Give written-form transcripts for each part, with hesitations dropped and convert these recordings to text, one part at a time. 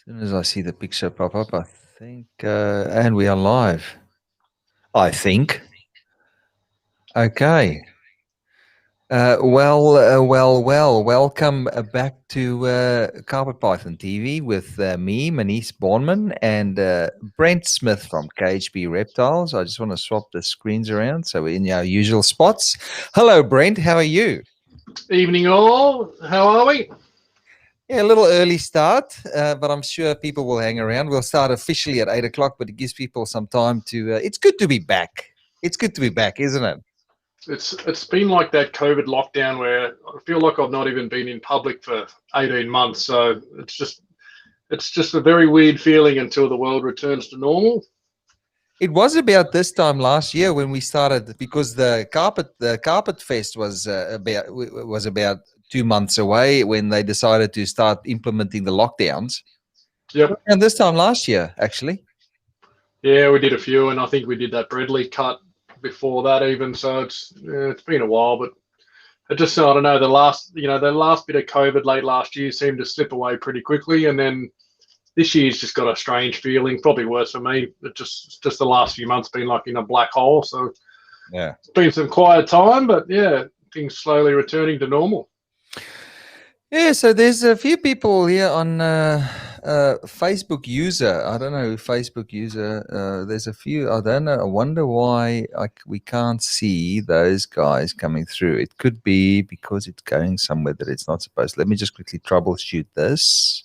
Soon as I see the picture pop up, I think, and we are live. I think. Okay. Well. Welcome back to Carpet Python TV with me, Manish Bornman, and Brent Smith from KHB Reptiles. I just want to swap the screens around so we're in our usual spots. Hello, Brent. How are you? Evening all. How are we? Yeah, a little early start, but I'm sure people will hang around. We'll start officially at 8 o'clock, but it gives people some time to. It's good to be back. It's good to be back, isn't it? It's been like that COVID lockdown where I feel like I've not even been in public for 18 months. So it's just a very weird feeling until the world returns to normal. It was about this time last year when we started because the carpet fest was about 2 months away when they decided to start implementing the lockdowns. Yep. And this time last year, actually. Yeah, we did a few, and I think we did that Bradley cut before that even. So it's been a while, but I don't know, the last bit of COVID late last year seemed to slip away pretty quickly, and then this year's just got a strange feeling. Probably worse for me. Just the last few months been like in a black hole. So Yeah. it's been some quiet time, but yeah, things slowly returning to normal. Yeah, so there's a few people here on Facebook user. I don't know, Facebook user. There's a few. I don't know. I wonder why we can't see those guys coming through. It could be because it's going somewhere that it's not supposed to. Let me just quickly troubleshoot this.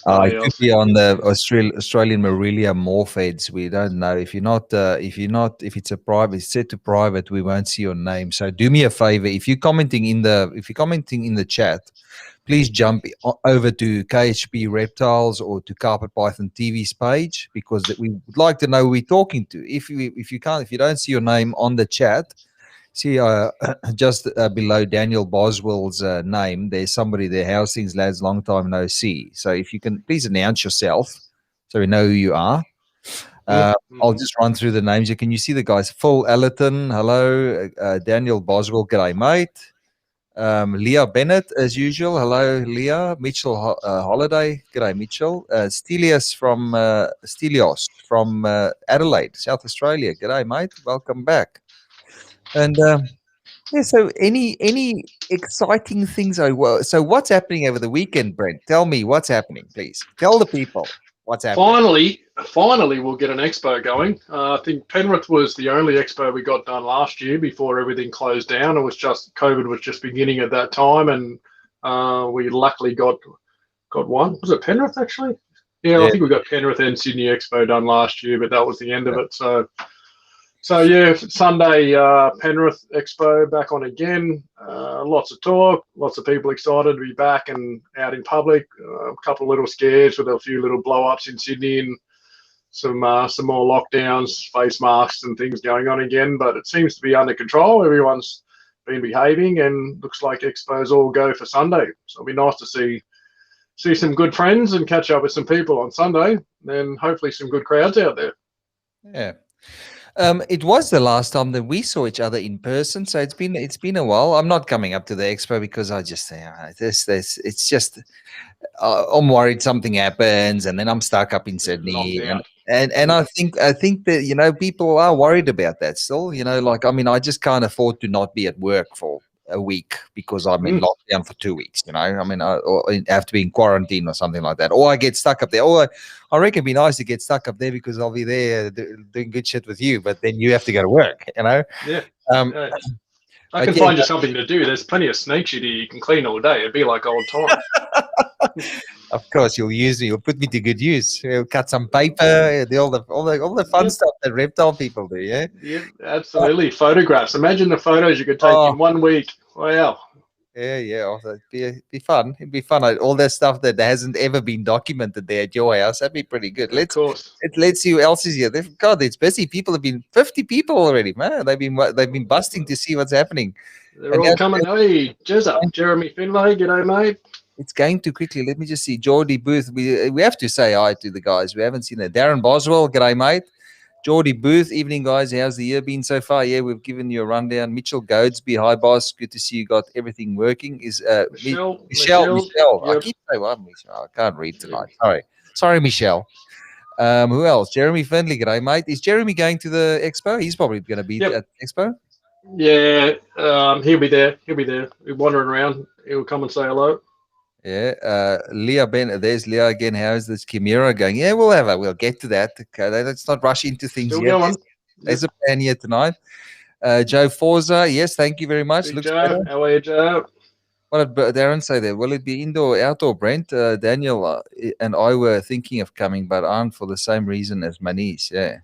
Oh It yeah, could be on the Australian Morelia morpheds. We don't know if it's a private, it's set to private. We won't see your name. So do me a favor. If you're commenting in the chat, please jump over to KHP Reptiles or to Carpet Python TV's page because we would like to know who we're talking to. If you don't see your name on the chat, see, just below Daniel Boswell's name, there's somebody there. How's things, lads? Long time no see. So if you can please announce yourself so we know who you are. yep. I'll just run through the names. Can you see the guys? Phil Ellerton, hello. Daniel Boswell, g'day, mate. Leah Bennett, as usual. Hello, Leah. Mitchell Holiday, g'day, Mitchell. Stelios from Adelaide, South Australia. G'day, mate. Welcome back. And yeah, so any exciting things? So what's happening over the weekend, Brent? Tell me what's happening, please. Tell the people what's happening. Finally, we'll get an expo going. I think Penrith was the only expo we got done last year before everything closed down. It was just COVID was just beginning at that time, and we luckily got one. Was it Penrith actually? Yeah, I Yeah. think we got Penrith and Sydney Expo done last year, but that was the end of it. So yeah, Sunday Penrith Expo back on again. Lots of talk, lots of people excited to be back and out in public. A couple of little scares with a few little blow ups in Sydney and some more lockdowns, face masks and things going on again. But it seems to be under control. Everyone's been behaving, and looks like Expos all go for Sunday. So it'll be nice to see some good friends and catch up with some people on Sunday. Then hopefully some good crowds out there. Yeah. It was the last time that we saw each other in person, so it's been a while. I'm not coming up to the expo because I just say this. It's just I'm worried something happens, and then I'm stuck up in Locked Sydney, out. and I think that people are worried about that still. Like I mean, I just can't afford to not be at work for a week because I'm in Mm. lockdown for 2 weeks. I mean, or I have to be in quarantine or something like that, or I get stuck up there. Or I reckon it'd be nice to get stuck up there because I'll be there doing good shit with you, but then you have to go to work. Yeah. Um, Yeah. I but can yeah, find you something to do. There's plenty of snake shit here you can clean all day. It'd be like old times. of course, you'll use me. You'll put me to good use. You'll cut some paper, all the fun Yep. stuff that reptile people do. Yeah. Yep. Uh, Absolutely. Photographs. Imagine the photos you could take Oh, in 1 week. Wow. yeah. It'd be fun. It'd be fun. All that stuff that hasn't ever been documented there at your house. That'd be pretty good. Of course. Let's see who else is here. God, it's busy. People have been 50 people already, man. They've been busting to see what's happening, They're and all coming. Hey, Jezza. that, Jeremy Finlay. G'day, mate. it's going too quickly. Let me just see. Geordie Booth. We have to say hi to the guys. We haven't seen that. Darren Boswell. G'day, mate. Geordie Booth, evening guys. How's the year been so far? Yeah, we've given you a rundown. Mitchell Goadsby, hi boss. Good to see you got everything working. Is Michelle. I Yep. keep saying what Michelle. I can't read tonight. Sorry, Michelle. Who else? Jeremy Findley, g'day, mate. Is Jeremy going to the expo? He's probably going to be Yep. at the expo. Yeah, he'll be there. He'll be there. He'll wandering around. He'll come and say hello. Yeah, Leah Ben. There's Leah again. How's this Chimera going? Yeah, we'll get to that. Okay, let's not rush into things Still yet. going. There's a plan here tonight. Joe Forza, yes, thank you very much. Big Looks Joe, better. how are you, Joe? What did Darren say there? Will it be indoor, outdoor, Brent? Daniel and I were thinking of coming, but aren't for the same reason as Manish. Yeah.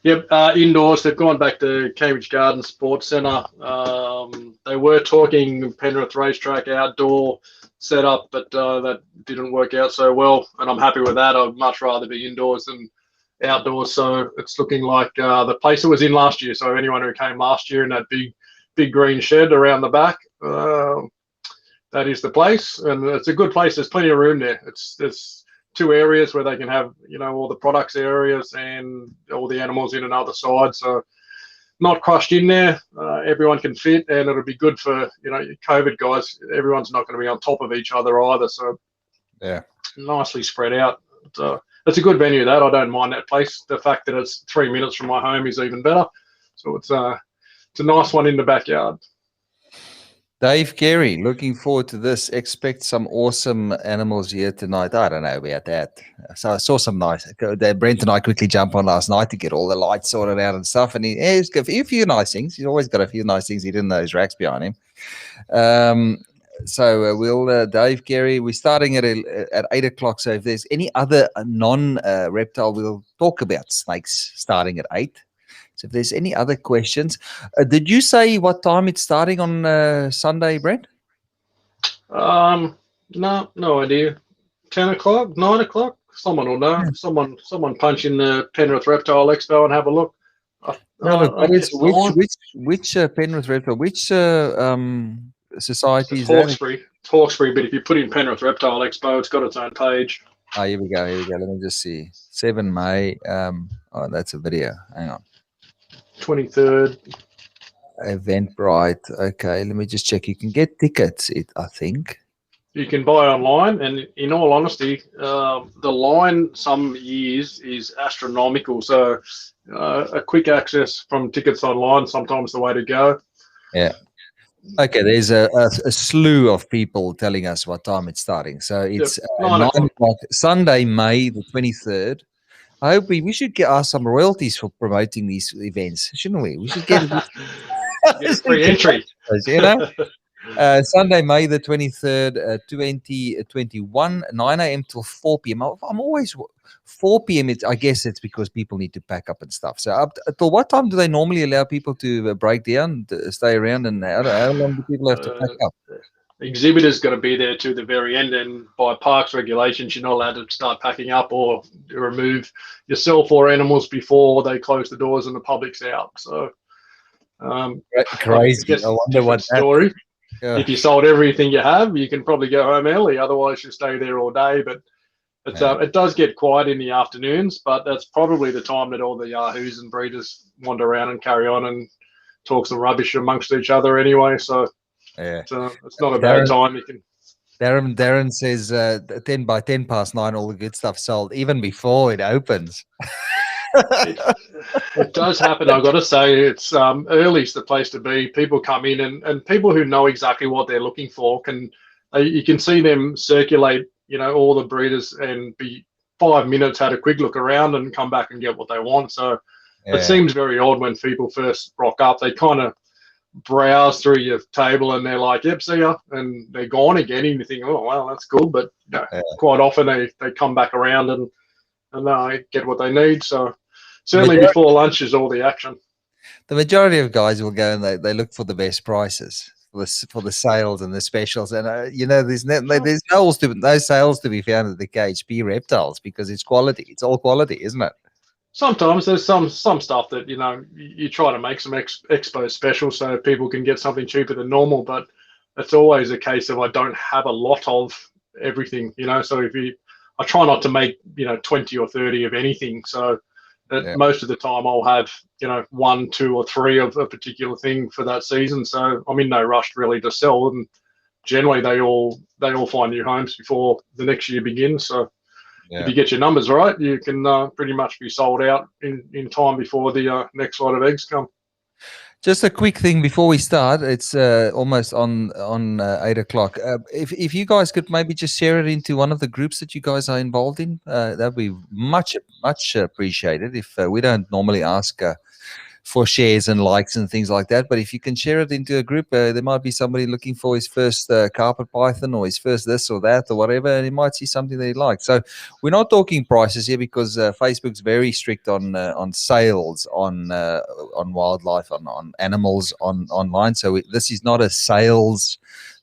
Yep, indoors. They've gone back to Cambridge Garden Sports Centre. They were talking Penrith racetrack outdoor setup, but that didn't work out so well. And I'm happy with that. I'd much rather be indoors than outdoors. So it's looking like the place it was in last year. So anyone who came last year in that big green shed around the back, that is the place, and it's a good place. There's plenty of room there. There's two areas where they can have, all the products areas and all the animals in another side. So not crushed in there. Everyone can fit, and it'll be good for, COVID guys. Everyone's not going to be on top of each other either. So yeah, nicely spread out. So it's a good venue. That I don't mind that place. The fact that it's 3 minutes from my home is even better. So it's a nice one in the backyard. Dave Carey, looking forward to this. Expect some awesome animals here tonight. I don't know about that. So I saw some nice. Brent and I quickly jumped on last night to get all the lights sorted out and stuff. And he's got a few nice things. He's always got a few nice things. He didn't know his racks behind him. So we'll Dave Carey. We're starting at 8 o'clock. So if there's any other non-reptile, we'll talk about snakes starting at 8. So if there's any other questions, did you say what time it's starting on Sunday, Brent? No idea. 10 o'clock, 9 o'clock. Someone will know. Someone punch in the Penrith Reptile Expo and have a look. Which Penrith Reptile? Which society is that? Hawkesbury. It's Hawkesbury, but if you put in Penrith Reptile Expo, it's got its own page. Oh, here we go. Let me just see. 7 May. That's a video. Hang on. 23rd. Eventbrite. Okay, let me just check. You can get tickets, I think. You can buy online, and in all honesty, the line some years is astronomical. So a quick access from tickets online sometimes the way to go. Yeah. Okay, there's a slew of people telling us what time it's starting. So it's 9 o'clock, Sunday, May the 23rd. I hope we should get some royalties for promoting these events, shouldn't we? We should get free entry. Sunday, May the 23rd, 2021, 9 a.m. till 4 p.m. I'm always 4 p.m. I guess it's because people need to pack up and stuff. So up till what time do they normally allow people to break down, to stay around, and how long do people have to pack up? The exhibitor's got to be there to the very end, and by parks regulations, you're not allowed to start packing up or remove yourself or animals before they close the doors and the public's out. So crazy. I wonder what story. Yeah. If you sold everything you have, you can probably go home early. Otherwise, you stay there all day. But it does get quiet in the afternoons. But that's probably the time that all the yahoos and breeders wander around and carry on and talk some rubbish amongst each other anyway. So yeah, it's not a bad time. You can. Darren says 10 by 10 past 9, all the good stuff sold even before it opens. It does happen. I've got to say, it's early's the place to be. People come in, and people who know exactly what they're looking for you can see them circulate, all the breeders, and be 5 minutes, had a quick look around and come back and get what they want. So It seems very odd when people first rock up. They kind of browse through your table and they're like, yep, see ya, and they're gone again, and you think, oh well, that's cool. But quite often they come back around and get what they need. So certainly before lunch is all the action. The majority of guys will go and they look for the best prices for the sales and the specials, and there's no sales to be found at the KHP Reptiles because it's quality. It's all quality, isn't it? Sometimes there's some stuff that you try to make some expo special so people can get something cheaper than normal, but it's always a case of I don't have a lot of everything, so I try not to make 20 or 30 of anything, so Most of the time I'll have, 1, 2, or 3 of a particular thing for that season. So I'm in no rush really to sell them. Generally, they all find new homes before the next year begins. So if you get your numbers right, you can pretty much be sold out in time before the next lot of eggs come. Just a quick thing before we start. It's almost on 8 o'clock. If you guys could maybe just share it into one of the groups that you guys are involved in, that'd be much appreciated. If we don't normally ask for shares and likes and things like that, but if you can share it into a group, there might be somebody looking for his first carpet python or his first this or that or whatever, and he might see something that he likes. So we're not talking prices here because Facebook's very strict on sales on wildlife, on animals online. So this is not a sales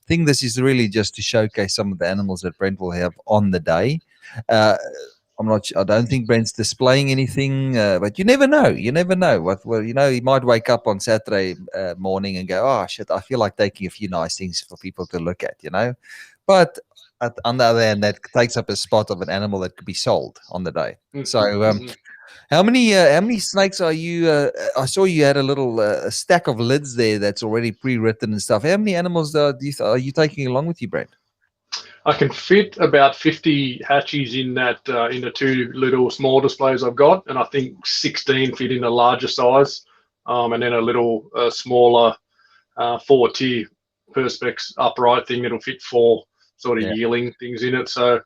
thing. This is really just to showcase some of the animals that Brent will have on the day. I don't think Brent's displaying anything, but you never know. You never know. He might wake up on Saturday morning and go, "Oh shit, I feel like taking a few nice things for people to look at," But on the other hand, that takes up a spot of an animal that could be sold on the day. So, how many snakes are you? I saw you had a little stack of lids there that's already pre-written and stuff. How many animals are you taking along with you, Brent? I can fit about 50 hatchies in that in the 2 little small displays I've got, and I think 16 fit in a larger size, and then a little smaller 4-tier perspex upright thing that'll fit 4 sort of yearling things in it. So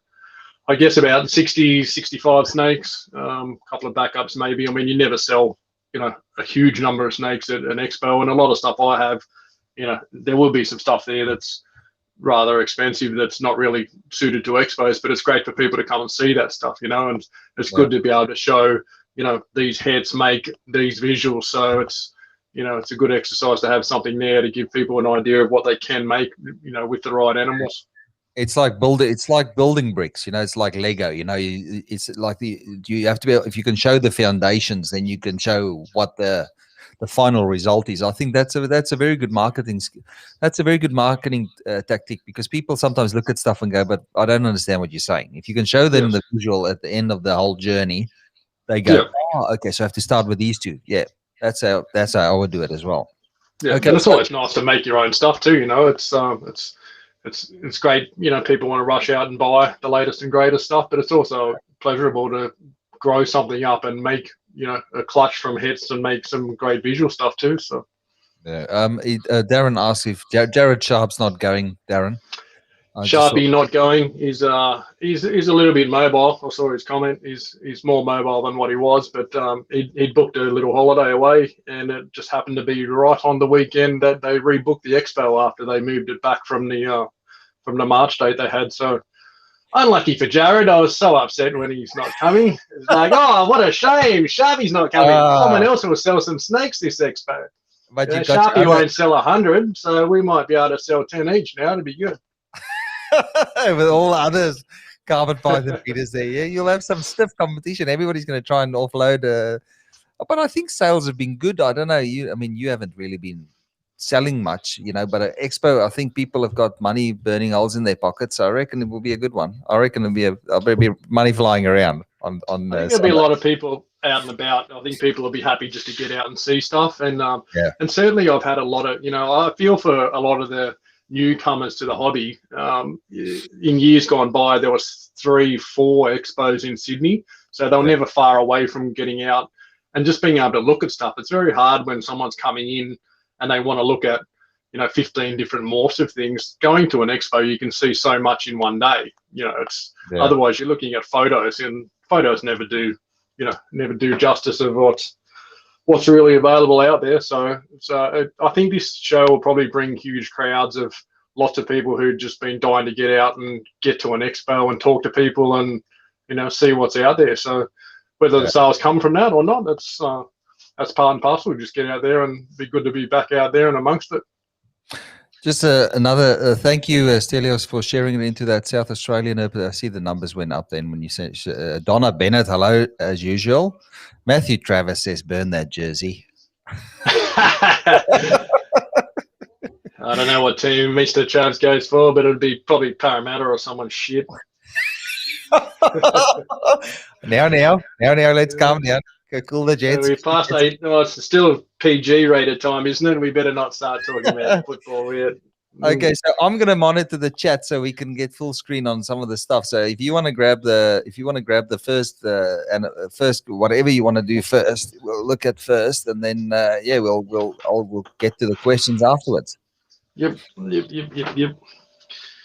I guess about 60, 65 snakes, a couple of backups maybe. I mean, you never sell, a huge number of snakes at an expo, and a lot of stuff I have, there will be some stuff there that's rather expensive that's not really suited to expos, but it's great for people to come and see that stuff, and it's good to be able to show, these heads make these visuals. So it's, it's a good exercise to have something there to give people an idea of what they can make, with the right animals. It's like building bricks, it's like Lego, it's like you have to be able, if you can show the foundations, then you can show what the final result is. I think that's a very good marketing. That's a very good marketing tactic, because people sometimes look at stuff and go, "But I don't understand what you're saying." If you can show them the visual at the end of the whole journey, they go, "Oh, okay, so I have to start with these 2." Yeah, that's how I would do it as well. Yeah, okay, and it's always nice to make your own stuff too. It's great. People want to rush out and buy the latest and greatest stuff, but it's also pleasurable to grow something up and make a clutch from hits and make some great visual stuff too. So Darren asked if Jared Sharp's not going. Darren, Sharpie not going. He's a little bit mobile. I saw his comment. He's more mobile than what he was, but he'd booked a little holiday away, and it just happened to be right on the weekend that they rebooked the expo after they moved it back from the March date they had. So unlucky for Jared. I was so upset when he's not coming. It's like, oh, what a shame. Sharpie's not coming. Someone else will sell some snakes this expo. But Sharpie won't sell 100, so we might be able to sell 10 each now to be good. With all the others, carpet python feeders there, you'll have some stiff competition. Everybody's going to try and offload. But I think sales have been good. I don't know. You haven't really been selling much, but at Expo, I think people have got money burning holes in their pockets. So I reckon it will be a good one. I reckon there'll be money flying around on. I think there'll be a lot of people out and about. I think people will be happy just to get out and see stuff. And and certainly I've had a lot of, I feel for a lot of the newcomers to the hobby. In years gone by, there was 3-4 expos in Sydney, so they were never far away from getting out and just being able to look at stuff. It's very hard when someone's coming in and they want to look at 15 different morphs of things. Going to an expo, you can see so much in one day. Otherwise you're looking at photos, and photos never do justice of what's really available out there. So I think this show will probably bring huge crowds of lots of people who've just been dying to get out and get to an expo and talk to people and see what's out there. So whether the sales come from that or not, that's part and parcel. Just get out there, and be good to be back out there and amongst it. Just another thank you, Stelios, for sharing it into that South Australian. I see the numbers went up then when you said Donna Bennett, hello, as usual. Matthew Travis says, burn that jersey. I don't know what team Mr. Travis goes for, but it'd be probably Parramatta or someone shit. Now, let's calm down. Go cool the jets. We passed 8. No, it's still PG rated time, isn't it? We better not start talking about football yet. Okay, so I'm gonna monitor the chat so we can get full screen on some of the stuff. So if you want to grab the first first whatever you want to do first, we'll look at first, and then we'll get to the questions afterwards. Yep.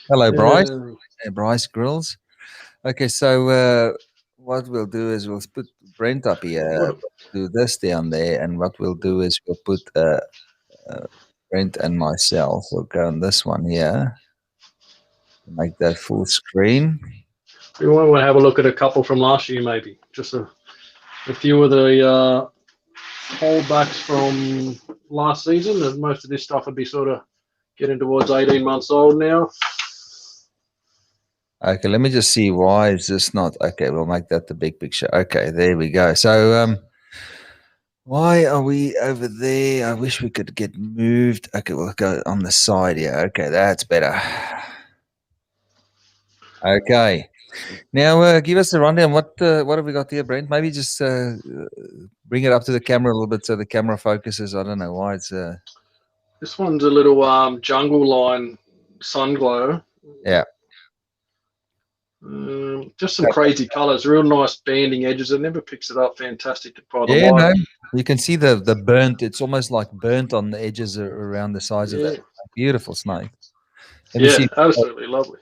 Hello, Bryce. Bryce Grills. Okay, so what we'll do is we'll put Brent up here, do this down there, and what we'll do is we'll put Brent and myself. We'll go on this one here. Make that full screen. We want to have a look at a couple from last year, maybe. Just a few of the holdbacks from last season. And most of this stuff would be sort of getting towards 18 months old now. Okay, let me just see. Why is this not? Okay, we'll make that the big picture. Okay, there we go. So, why are we over there? I wish we could get moved. Okay, we'll go on the side here. Okay, that's better. Okay. Now, give us a rundown. What have we got here, Brent? Maybe just bring it up to the camera a little bit so the camera focuses. I don't know why it's. This one's a little jungle line sun glow. Yeah. Just some crazy colors, real nice banding edges. It never picks it up. Fantastic by the Yeah, light. no, you can see the burnt. It's almost like burnt on the edges around the sides of that. Beautiful snake. Let me see. Absolutely lovely.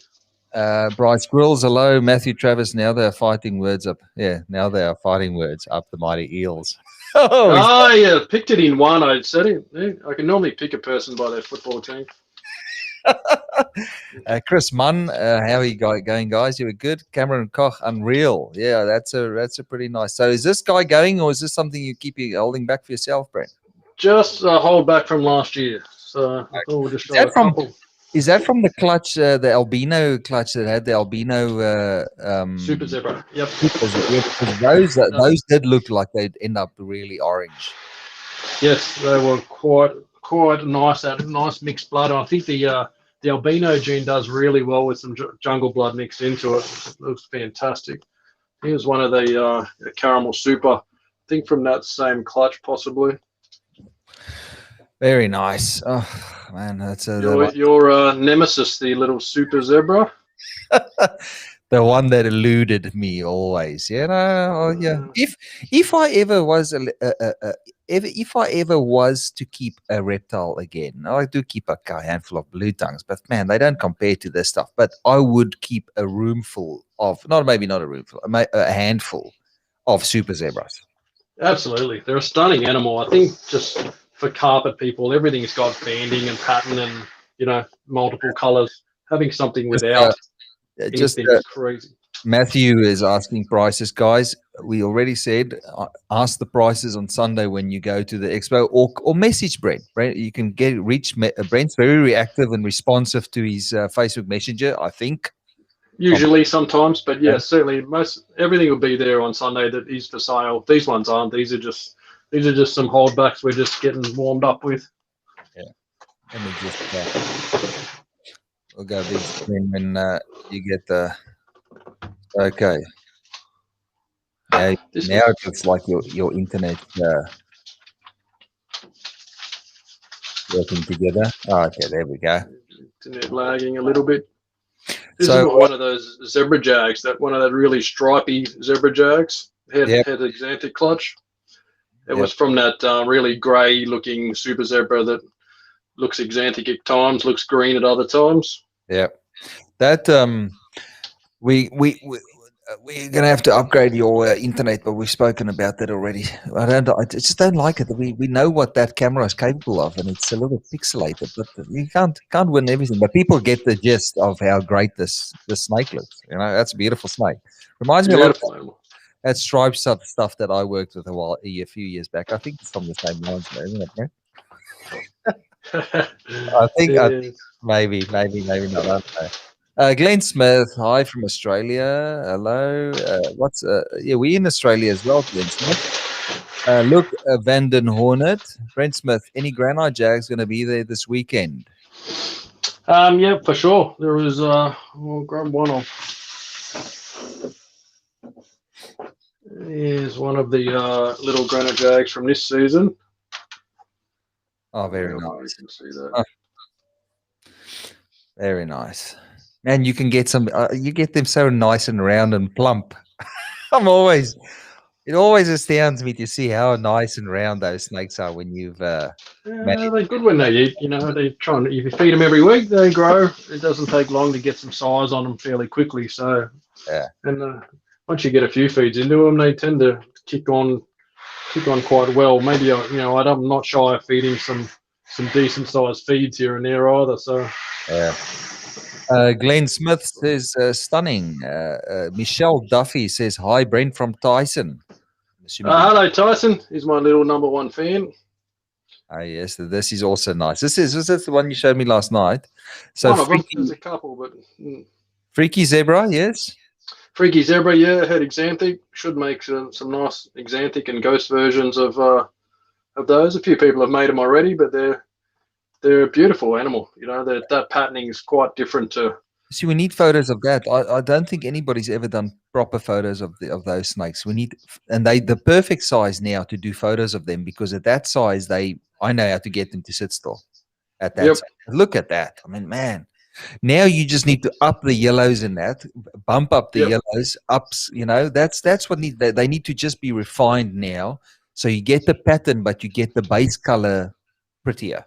Bryce Grills, hello. Matthew Travis, now they are fighting words up. Yeah, now they are fighting words up the mighty eels. Yeah, picked it in one. I said it. Yeah, I can normally pick a person by their football team. Chris Munn, how are you going, guys? You were good. Cameron Koch, unreal. Yeah, that's a pretty nice. So, is this guy going, or is this something you keep holding back for yourself, Brent? Just a hold back from last year. So I thought we'll just show a couple. Is that from the clutch, the albino clutch that had the albino Super Zebra? Yep. Those did look like they'd end up really orange. Yes, they were quite nice. That nice mixed blood. I think the albino gene does really well with some jungle blood mixed into it. It looks fantastic. He was one of the caramel super. I think from that same clutch, possibly. Very nice. Oh man, that's your nemesis, the little super zebra. The one that eluded me always. Yeah. If I ever was to keep a reptile again, I do keep a handful of blue tongues, but man, they don't compare to this stuff. But I would keep a roomful of a handful of super zebras. Absolutely, they're a stunning animal. I think just for carpet people, everything's got banding and pattern and multiple colors. Having something without anything is crazy. Matthew is asking prices, guys. We already said ask the prices on Sunday when you go to the expo, or message Brent. You can reach Brent's very reactive and responsive to his Facebook Messenger, I think. Usually, sometimes, but yeah, certainly everything will be there on Sunday that is for sale. These ones aren't. These are just some holdbacks we're just getting warmed up with. Yeah. Let me just we'll go big screen when you get the. Okay. Now it looks like your internet working together. Oh, okay, there we go. Internet lagging a little bit. This is one of those zebra jags, one of the really stripy zebra jags. Had exantic clutch. It was from that really grey looking super zebra that looks exantic at times, looks green at other times. Yeah. That we're gonna have to upgrade your internet, but we've spoken about that already. I just don't like it. We know what that camera is capable of, and it's a little pixelated, but you can't win everything. But people get the gist of how great this snake looks. That's a beautiful snake. Reminds me a lot of that striped stuff that I worked with a few years back. I think it's from the same lines, isn't it, man? I think maybe not. I don't know. Glenn Smith, hi from Australia. Hello. We're in Australia as well, Glenn Smith. Look, Vanden Hornet, Brent Smith. Any Granite Jags going to be there this weekend? Yeah, for sure. There was. We'll grab one off. Here's one of the little granite jags from this season. Oh, very You nice. can see that. Oh, very nice. Man, you can get some. You get them so nice and round and plump. It always astounds me to see how nice and round those snakes are when you've managed. They're good when they eat. You know, they try and if you feed them every week, they grow. It doesn't take long to get some size on them fairly quickly. So, Yeah. and once you get a few feeds into them, they tend to kick on quite well. Maybe I'm not shy of feeding some decent sized feeds here and there either. So, Yeah. Glenn Smith says stunning. Michelle Duffy says hi, Brent from Tyson. I'm assuming hello Tyson. He's my little number one fan. yes, this is also nice. This is the one you showed me last night. So One of them. There's a couple, but Freaky Zebra, yes. Freaky Zebra, yeah, had Exanthic. Should make some nice Exanthic and Ghost versions of those. A few people have made them already, but they're a beautiful animal. You know, that patterning is quite different to. See, we need photos of that. I don't think anybody's ever done proper photos of those snakes. We need, and the perfect size now to do photos of them, because at that size I know how to get them to sit still. At that size. Look at that. I mean, man. Now you just need to up the yellows in that, bump up the yellows, ups. You know, that's what they need to just be refined now. So you get the pattern, but you get the base color prettier.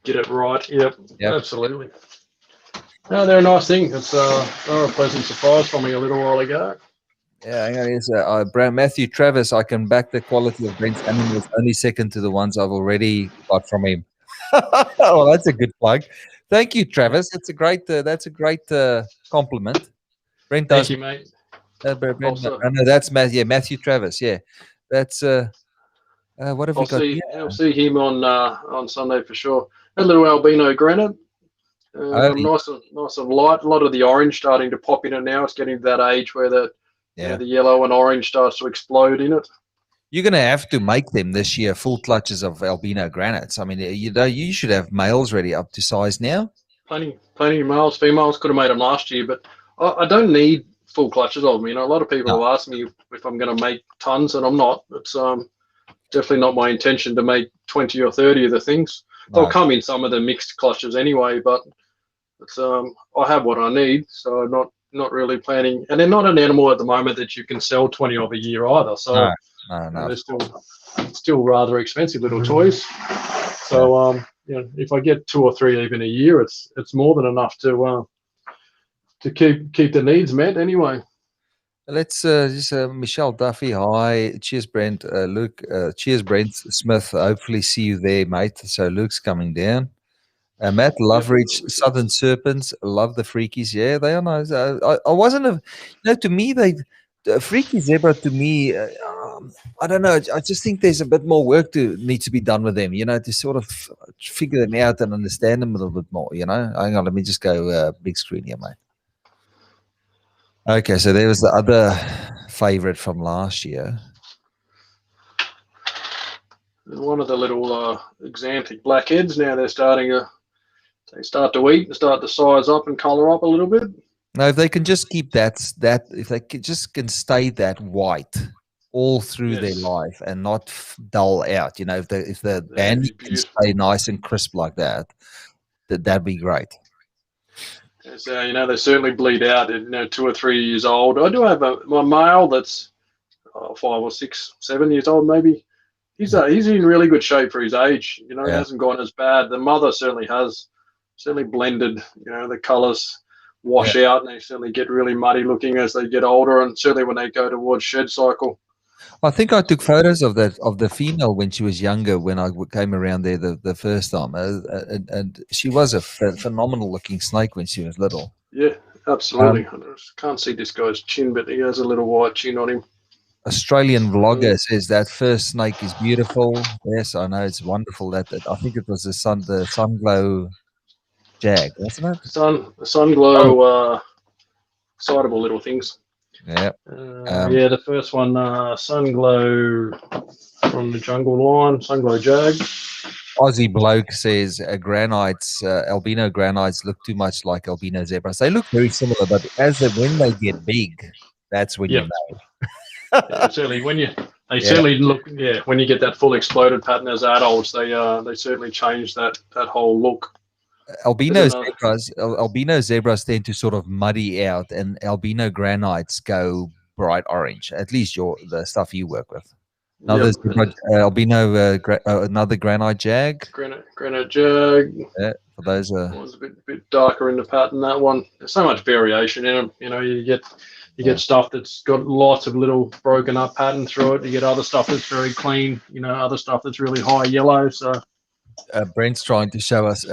Get it right. Yep. Absolutely. No, they're a nice thing. It's they're a pleasant surprise for me a little while ago. Yeah, here's Matthew Travis. I can back the quality of Brent's animals only second to the ones I've already got from him. Oh, that's a good plug. Thank you, Travis. That's a great compliment. Brent does. Thank you, mate. Brent, no, that's Matthew Travis. Yeah, that's what have we got? I'll see him on Sunday for sure. A little albino granite. Nice and light. A lot of the orange starting to pop in it now. It's getting to that age where the yellow and orange starts to explode in it. You're going to have to make them this year full clutches of albino granites. I mean, you should have males ready up to size now. Plenty of males, females. Could have made them last year, but I don't need full clutches of them. You know, a lot of people have asked me if I'm going to make tons, and I'm not. It's definitely not my intention to make 20 or 30 of the things. They'll come in some of the mixed clutches anyway, but it's I have what I need, so I'm not really planning. And they're not an animal at the moment that you can sell 20 of a year either. So no. They're still rather expensive little toys. So if I get 2 or 3 even a year, it's more than enough to keep the needs met anyway. Let's just Michelle Duffy. Hi, cheers, Brent. Luke, cheers, Brent Smith. Hopefully, see you there, mate. So Luke's coming down. Matt Loveridge, Southern Serpents. Love the Freakies. Yeah, they are nice. I wasn't to me Freaky Zebra to me. I don't know. I just think there's a bit more work needs to be done with them. You know, to sort of figure them out and understand them a little bit more. You know, hang on. Let me just go big screen here, mate. Okay, so there was the other favorite from last year. One of the little Exanthic blackheads. Now they start to eat and start to size up and colour up a little bit. Now, if they can just keep that if they can stay that white all through their life and not dull out, you know, if the banding can stay nice and crisp like that, that'd be great. So, you know, they certainly bleed out at 2 or 3 years old. I do have my male that's 5 or 6, 7 years old maybe. He's in really good shape for his age. You know, He hasn't gone as bad. The mother certainly has blended. You know, the colours wash out and they certainly get really muddy looking as they get older, and certainly when they go towards shed cycle. I think I took photos of the female when she was younger, when I came around there the first time, and she was a phenomenal looking snake when she was little. Yeah, absolutely. I can't see this guy's chin, but he has a little white chin on him. Australian vlogger says that first snake is beautiful. Yes, I know, it's wonderful. That I think it was the Sunglow Jag, wasn't it? Sunglow excitable little things. Yeah. The first one, Sunglow from the jungle line, Sunglow Jag. Aussie bloke says granites, albino granites look too much like albino zebras. They look very similar, but when they get big, that's when you know. Yeah, certainly when you they Yeah. certainly look when you get that full exploded pattern as adults, they certainly change that whole look. Albino zebras tend to sort of muddy out, and albino granites go bright orange. At least the stuff you work with. Another Yep. zebra, another granite jag. Granite Jag Yeah, for those. was a bit darker in the pattern. That one, there's so much variation in them. You know, you get stuff that's got lots of little broken up pattern through it. You get other stuff that's very clean. You know, other stuff that's really high yellow. So Brent's trying to show us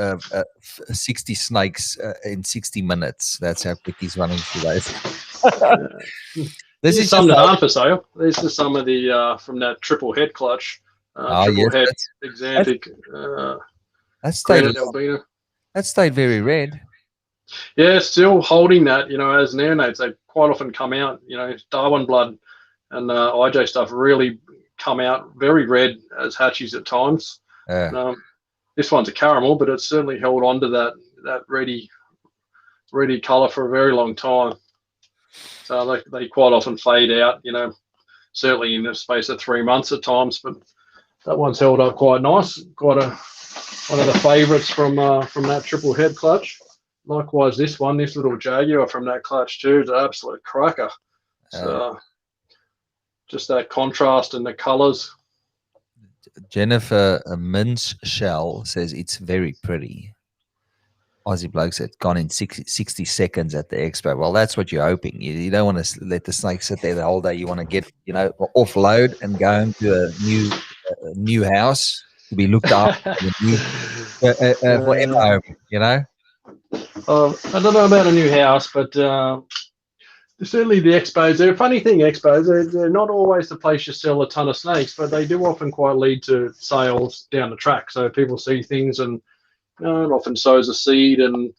60 snakes in 60 minutes. That's how quick he's running through those. This is some just that aren't for sale. These are some of the from that triple head clutch. Triple head Exantic. That stayed albino. That stayed very red. Yeah, still holding that. You know, as neonates, they quite often come out. You know, Darwin blood and IJ stuff really come out very red as hatchies at times. This one's a caramel, but it's certainly held on to that reddy colour for a very long time. So they quite often fade out, you know, certainly in the space of 3 months at times. But that one's held up quite nice. One of the favourites from that triple head clutch. Likewise, this little Jaguar from that clutch too, is an absolute cracker. So just that contrast in the colours. Jennifer Mince Shell says it's very pretty. Aussie bloke said gone in 60 seconds at the expo. Well, that's what you're hoping. You don't want to let the snake sit there the whole day. You want to get, you know, offload and go home to a new house to be looked after forever, you know? I don't know about a new house, but certainly the expos. They're a funny thing, expos. They're not always the place you sell a ton of snakes, but they do often quite lead to sales down the track. So people see things and it often sows a seed, and you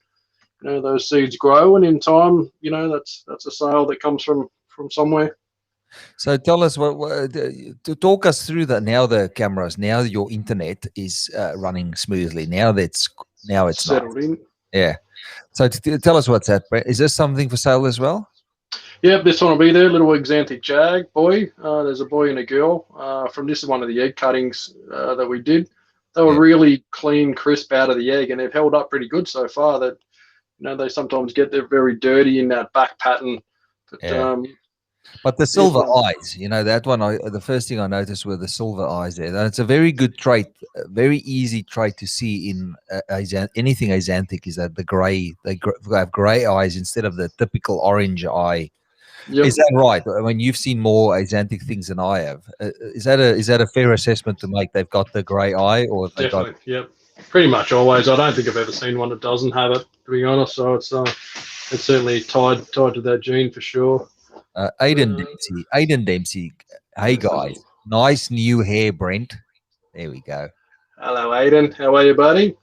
know those seeds grow, and in time, you know that's a sale that comes from somewhere. So tell us to talk us through that. Now the cameras, now your internet is running smoothly. Now it's settled in. Yeah. So tell us what's that. Is this something for sale as well? Yep, this one will be there. Little Exantic Jag boy. There's a boy and a girl. This is one of the egg cuttings that we did. They were really clean, crisp out of the egg, and they've held up pretty good so far. That they sometimes get very dirty in that back pattern. But the silver eyes, that one. The first thing I noticed were the silver eyes there. That's a very good trait, a very easy trait to see in anything Axanthic. Is that they have grey eyes instead of the typical orange eye. Yep. Is that right? I mean, you've seen more Axanthic things than I have. Is that a fair assessment to make? They've got the grey eye, or have they definitely? Yep, pretty much always. I don't think I've ever seen one that doesn't have it, to be honest. So it's certainly tied to that gene for sure. Aiden Dempsey. Hey guys, nice new hair, Brent. There we go. Hello, Aiden. How are you, buddy?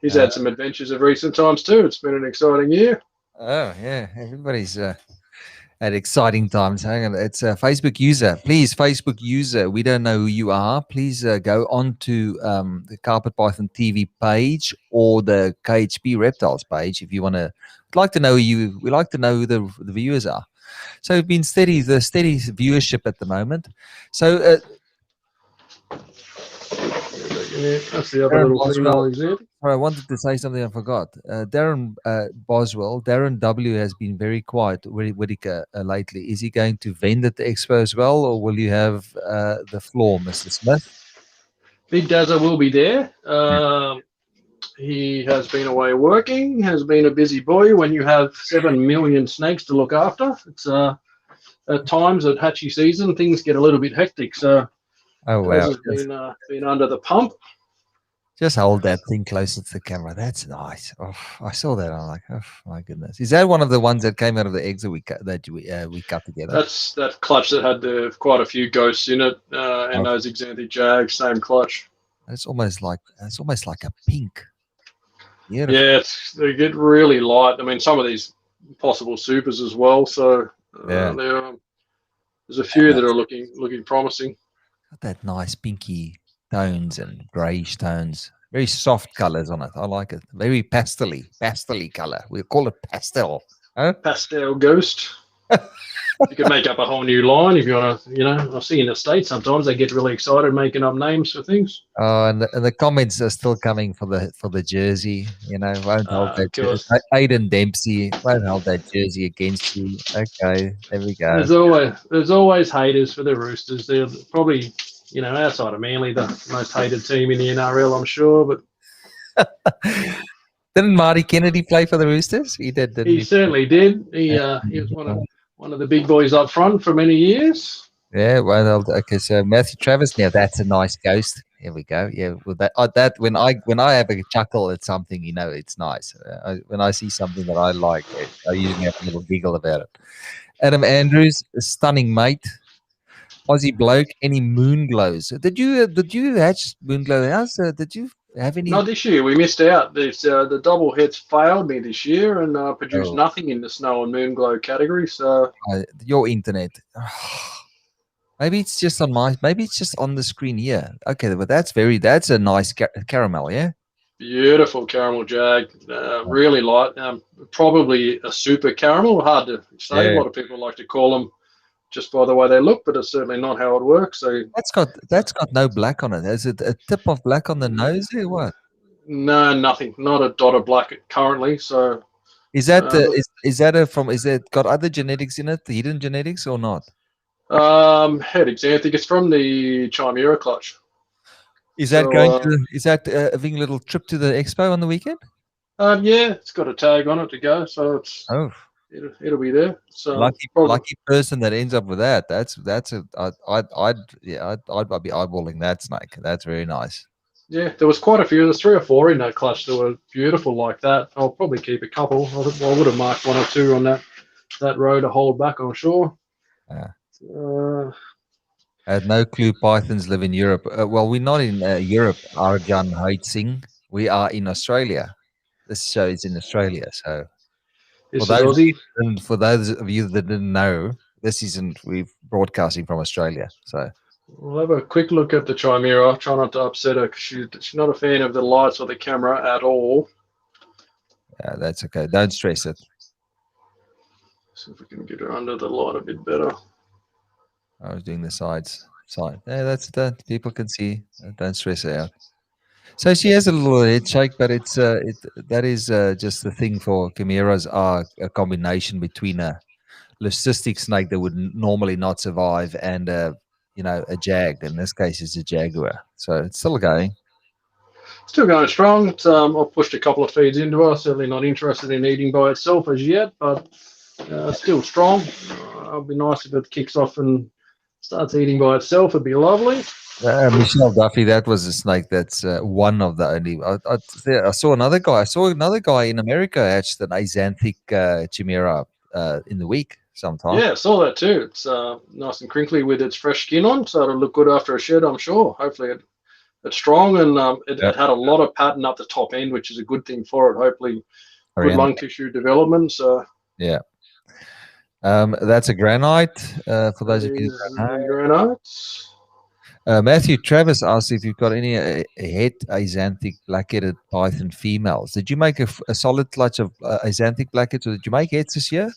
He's had some adventures of recent times too. It's been an exciting year. Oh yeah, everybody's at exciting times. Hang on, it's a Facebook user. Please, Facebook user, we don't know who you are. Please go on to the Carpet Python TV page or the KHP Reptiles page if you want to. We'd like to know you. We like to know who the viewers are. So it's been steady viewership at the moment. So that's the other little female example. I wanted to say something I forgot. Darren Boswell, Darren W has been very quiet, Whitaker, lately. Is he going to vend at the expo as well, or will you have the floor, Mr. Smith? Big Dazza will be there. He has been away working, has been a busy boy. When you have 7 million snakes to look after, it's at times at hatchie season, things get a little bit hectic. So Dazza's been under the pump. Just hold that thing closer to the camera. That's nice. Oh, I saw that. I'm like, oh my goodness. Is that one of the ones that came out of the eggs that we cut together? That's that clutch that had quite a few ghosts in it, and those Exantic Jags, same clutch. It's almost like a pink. Beautiful. Yeah, they get really light. I mean, some of these possible supers as well. So there's a few that are looking promising. Got that nice pinky tones and greyish tones. Very soft colours on it. I like it. Very pastely colour. We'll call it pastel. Huh? Pastel ghost. You could make up a whole new line if you want to. I see in the States sometimes they get really excited making up names for things. Oh, and the comments are still coming for the jersey. Won't hold that Of course, Aiden Dempsey won't hold that jersey against you. Okay, there we go. there's always haters for the Roosters. They're probably outside of Manly the most hated team in the NRL, I'm sure. But Didn't Marty Kennedy play for the Roosters? He did, didn't he he? certainly did. He was one of the big boys up front for many years. Yeah, well, okay. So Matthew Travis, now that's a nice ghost. Here we go. Yeah, well, that when I have a chuckle at something, it's nice. When I see something that I like, I usually have a little giggle about it. Adam Andrews, a stunning mate. Aussie bloke. Any moon glows? Did you hatch moon glow house? Did you have any? Not this year. We missed out. The double hits failed me this year and produced Oh, nothing in the snow and moon glow category. So your internet. Maybe it's just on my. Maybe it's just on the screen here. Okay, but that's a nice caramel. Yeah. beautiful caramel jag, really light. Probably a super caramel. Hard to say. A Yeah. lot of people like to call them just by the way they look, but it's certainly not how it works. So That's got no black on it. Is it a tip of black on the nose or what? no, nothing. Not a dot of black currently. So Is that the um, is that a from is it got other genetics in it, the hidden genetics or not? head xanthic. It's from the Chimera clutch. Is that So having a little trip to the expo on the weekend? yeah, it's got a tag on it to go. So Oh, it'll be there. So probably. lucky person that ends up with that. That's a I'd be eyeballing that snake. That's very nice. Yeah, there was quite a few. There's 3 or 4 in that clutch that were beautiful like that. I'll probably keep a couple. I would have marked 1 or 2 on that row to hold back, I'm sure. Yeah. Uh, I had no clue pythons live in Europe. Well, we're not in Europe, Arjan Hoyt Singh. We are in Australia. This show is in Australia. So for this is those Aussie. and for those of you that didn't know, this isn't we're broadcasting from Australia. So We'll have a quick look at the Chimera. Try not to upset her 'cause she's not a fan of the lights or the camera at all. yeah, that's okay. Don't stress it. See if we can get her under the light a bit better. I was doing the sides. Side. Yeah, that's that. People can see. Don't stress it out. So she has a little head shake, but that is just the thing for chimeras are a combination between a leucistic snake that would normally not survive and a jag. In this case, it's a jaguar. So it's still going. Still going strong. I've pushed a couple of feeds into her. Certainly not interested in eating by itself as yet, but still strong. It'll be nice if it kicks off and starts eating by itself. It'd be lovely. Michelle Duffy, that was a snake. That's one of the only. I saw another guy. I saw another guy in America hatched an axanthic chimera in the week sometime. Yeah, I saw that too. It's nice and crinkly with its fresh skin on, so it'll look good after a shed, I'm sure. Hopefully it's strong and it had a lot of pattern up the top end, which is a good thing for it. Hopefully good lung tissue development. So yeah. That's a granite for those of you who don't know. Granites. Matthew Travis asked if you've got any het axanthic black-headed python females. Did you make a solid clutch of axanthic blackheads, or did you make heads this year?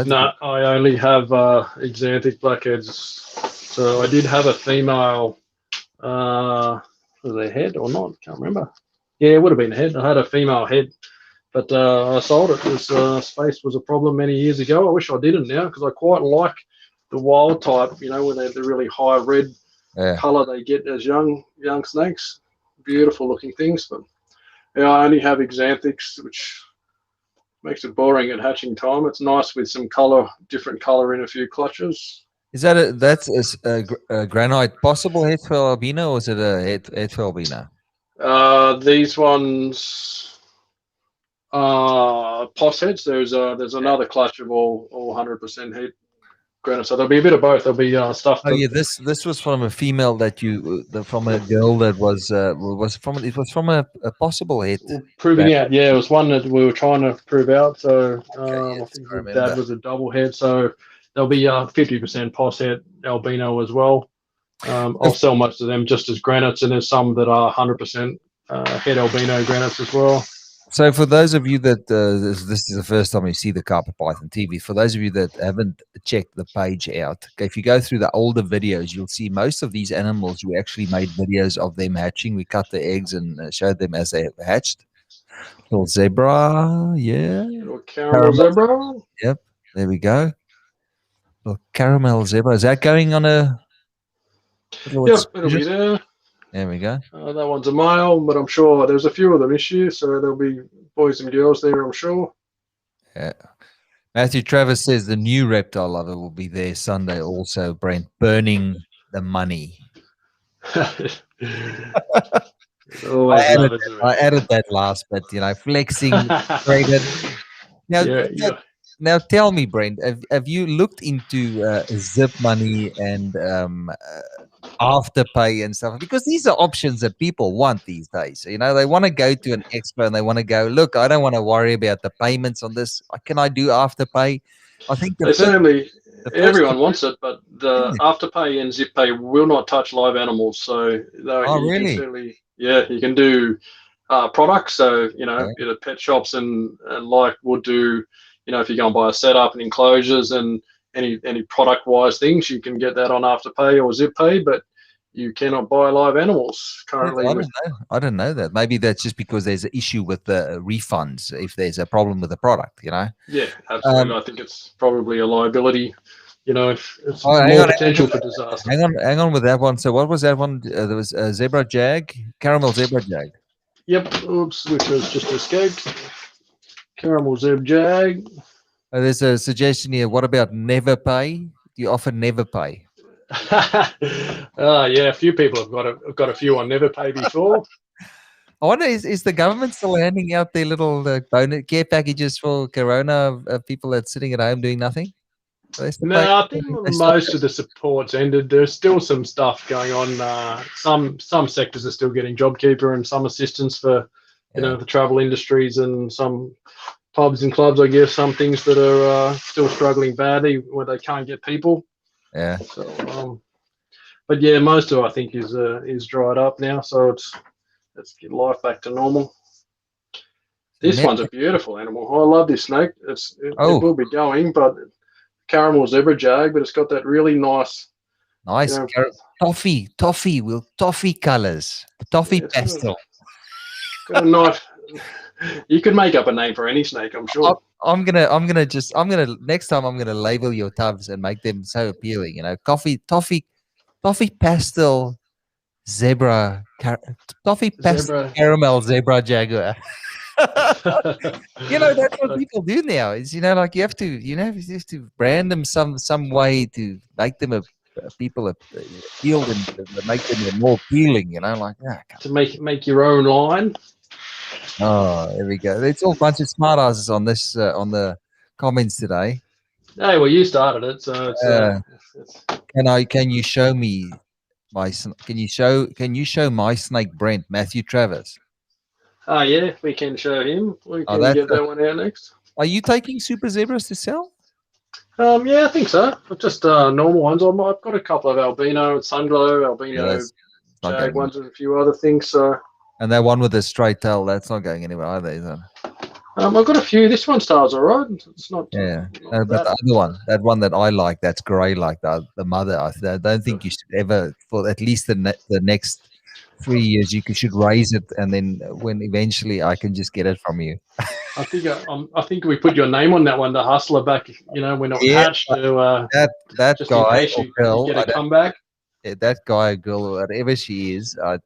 No, I only have xanthic blackheads. So I did have a female. Was it a head or not? Can't remember. Yeah, it would have been a head. I had a female head, but I sold it because space was a problem many years ago. I wish I didn't now because I quite like the wild type. When they're the really high red color they get as young snakes. Beautiful looking things, but yeah, I only have xanthics, which makes it boring at hatching time. It's nice with some color, different color in a few clutches. Is that that's a granite possible head for albino, or is it a head for albino? These ones are POS heads. There's another clutch of all 100% head granite. So there'll be a bit of both. There'll be stuff. Oh yeah, this was from a female that from a girl that was from a possible head. Proving out, yeah, it was one that we were trying to prove out. So Okay, I think the dad was a double head. So there'll be 50% POS head albino as well. I'll sell most of them just as granites, and there's some that are 100% head albino granites as well. So for those of you that this is the first time you see the carpet python TV, for those of you that haven't checked the page out, okay, if you go through the older videos, you'll see most of these animals. We actually made videos of them hatching. We cut the eggs and showed them as they hatched. Little zebra, yeah, Little caramel caramel. zebra. Yep, there we go. Little caramel zebra. Is that going on a little Yep, it'll excursion? be there. There we go. That one's a male, but I'm sure there's a few of them this year, so there'll be boys and girls there, I'm sure. Yeah. Matthew Travis says the new reptile lover will be there Sunday also, Brent, burning the money. Always love it. I added that last bit, flexing credit. Now, Yeah, now, now tell me, Brent, have you looked into Zip Money and Afterpay and stuff? Because these are options that people want these days. They want to go to an expo and they want to go, look, I don't want to worry about the payments on this. Can I do Afterpay? I think they certainly, the first everyone wants it, but the Afterpay and ZipPay will not touch live animals. So Oh, you can really? certainly, you can do products. So, Okay. the pet shops and like would do, if you go and buy a setup and enclosures and any product-wise things, you can get that on Afterpay or ZipPay, but you cannot buy live animals currently. I don't know. I don't know that. Maybe that's just because there's an issue with the refunds if there's a problem with the product, Yeah, absolutely. I think it's probably a liability. It's hang more on, potential for disaster. hang on with that one. So what was that one? There was a zebra jag, caramel zebra jag. Yep. Oops, which has just escaped. Caramel Zeb Jag. There's a suggestion here. What about never pay? Do you offer never pay? Yeah, a few people have got a few on Never Pay before. I wonder, is the government still handing out their little bonus care packages for Corona people that's sitting at home doing nothing? No, I think most of the support's ended. There's still some stuff going on. Some sectors are still getting JobKeeper and some assistance for, the travel industries and some pubs and clubs. I guess some things that are still struggling badly where they can't get people. Yeah. So, but yeah, most of it I think is dried up now. So let's get life back to normal. This one's a beautiful animal. I love this snake. It will be going, but caramel zebra jag, but it's got that really nice toffee colors, toffee pastel. Got a nice. You could make up a name for any snake, I'm sure. I'm gonna next time I'm gonna label your tubs and make them so appealing. Toffee pastel zebra, toffie pastel caramel zebra jaguar. That's what people do now. Is you have to brand them some way to make them people appeal them, to make them more appealing. To make your own line. Oh, there we go. It's all a bunch of smart asses on this on the comments today. Hey, well, you started it, so it's Can you show me can you show my snake Brent, Matthew Travis? Yeah, we can show him. We can get that one out next. Are you taking super zebras to sell? Yeah, I think so. Just normal ones. I've got a couple of albino, sunglow, albino jag ones, and a few other things. So. And that one with the straight tail, that's not going anywhere either, is it? I've got a few. This one stars all right. It's not. Yeah, but the other one, that one that I like, that's grey like the mother. I don't think you should ever, for at least the next 3 years, you should raise it, and then when eventually I can just get it from you. I think we put your name on that one, the hustler back. When it was hatched. That guy or girl, you get a comeback. That guy or girl, whatever she is, I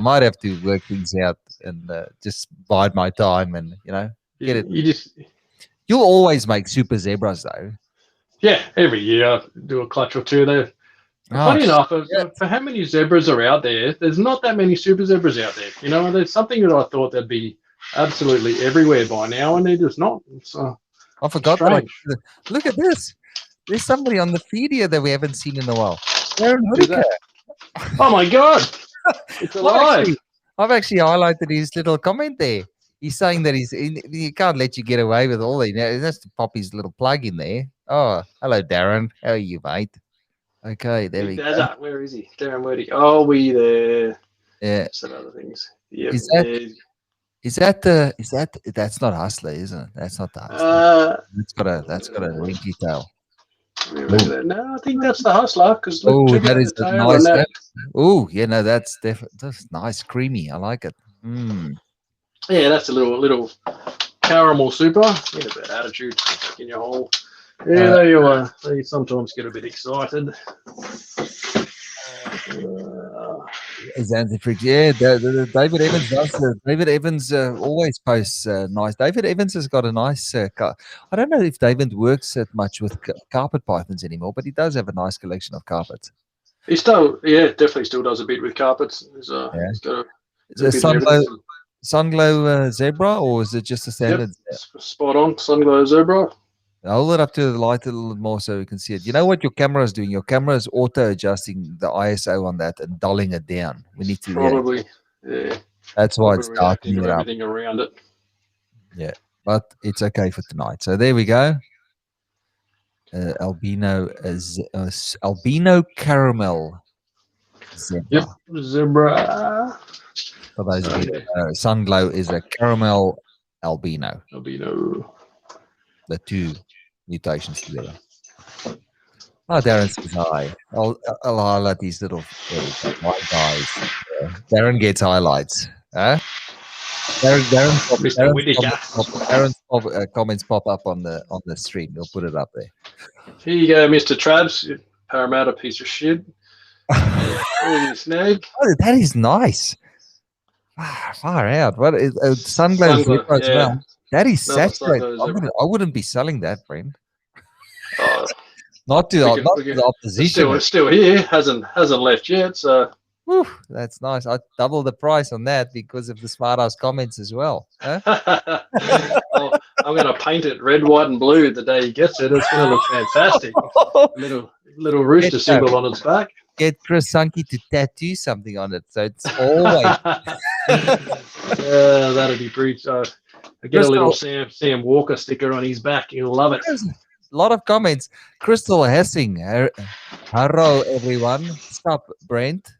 might have to work things out and just bide my time and get it. You'll always make super zebras though. Yeah, every year I do a clutch or two there. Funny enough, for how many zebras are out there, there's not that many super zebras out there. There's something that I thought there'd be absolutely everywhere by now, and they're just not. I forgot that. Look at this. There's somebody on the feed here that we haven't seen in a while. Aaron Hoodiker. Oh my God! It's alive. I've actually highlighted his little comment there. He's saying that he can't let you get away with all that. He has to pop his little plug in there. Oh, hello, Darren. How are you, mate? Okay, there we go. Where is he? Darren, where are we there? Yeah. Some other things. Yep. Is that's not Hustler, isn't it? That's not the Hustler. Uh, That's got a wrinkly tail. Oh, no, I think that's the Hustler. Because look, oh, check that out is the a tail and nice. that. Oh, yeah, no, that's nice, creamy. I like it. Mm. Yeah, that's a little caramel super. Get a bit of attitude in your hole. Yeah, Uh, they sometimes get a bit excited. Xanthi Freaks. Yeah, David Evans does. David Evans always posts nice. David Evans has got a nice. I don't know if David works that much with carpet pythons anymore, but he does have a nice collection of carpets. He still, yeah, definitely still does a bit with carpets. Yeah. He's got Is a it bit of everything. Sunglow Zebra, or is it just a Yep, standard? spot on. Sunglow Zebra. Hold it up to the light a little more so we can see it. You know what your camera is doing? Your camera is auto adjusting the ISO on that and dulling it down. We need to, yeah. Probably, yeah. That's why Probably it's reacting darkening to it up. everything around it. Yeah, but it's okay for tonight. So there we go. Albino caramel zebra. Yep, zebra. For those So, of you yeah, that know, Sunglow is a caramel albino. albino. The two mutations together. Oh, Darren says hi. I'll highlight these little white guys. Darren gets highlights. Huh? Mr. Whittaker. Darren's comments pop up on the stream. We'll put it up there. Here you go, Mr. Trabs. You Parramatta piece of shit. Oh, you snake. Oh, that is nice. Far out. What is Sunglow Zebra as well? That is saturated. I wouldn't be selling that, friend. Not to the opposition. It's still here. Hasn't left yet. So whew, that's nice. I double the price on that because of the smart ass comments as well. Huh? well, I'm going to paint it red, white, and blue the day he gets it. It's going to look fantastic. little rooster symbol on its back. Get Chris Sankey to tattoo something on it, so it's always. Yeah, that'd be pretty. Get a little Sam Walker sticker on his back. You'll love it. A lot of comments. Crystal Hessing. Hello, everyone. Stop, Brent.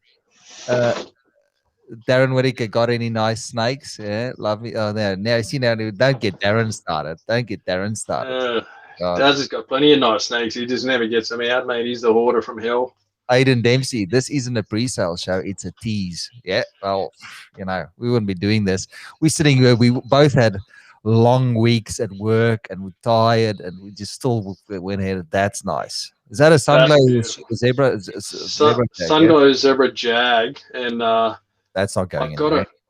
Darren Whittaker got any nice snakes? Yeah, lovely. Oh, now see now. Don't get Darren started. Don't get Darren started. Daz has got plenty of nice snakes. He just never gets them out, mate. He's the hoarder from hell. Aiden Dempsey, this isn't a pre-sale show, it's a tease. Yeah, well, we wouldn't be doing this. We're sitting here, we both had long weeks at work and we're tired and we just still went ahead. That's nice. Is that a Sunglow Zebra? Sunglow Zebra Jag, and that's not going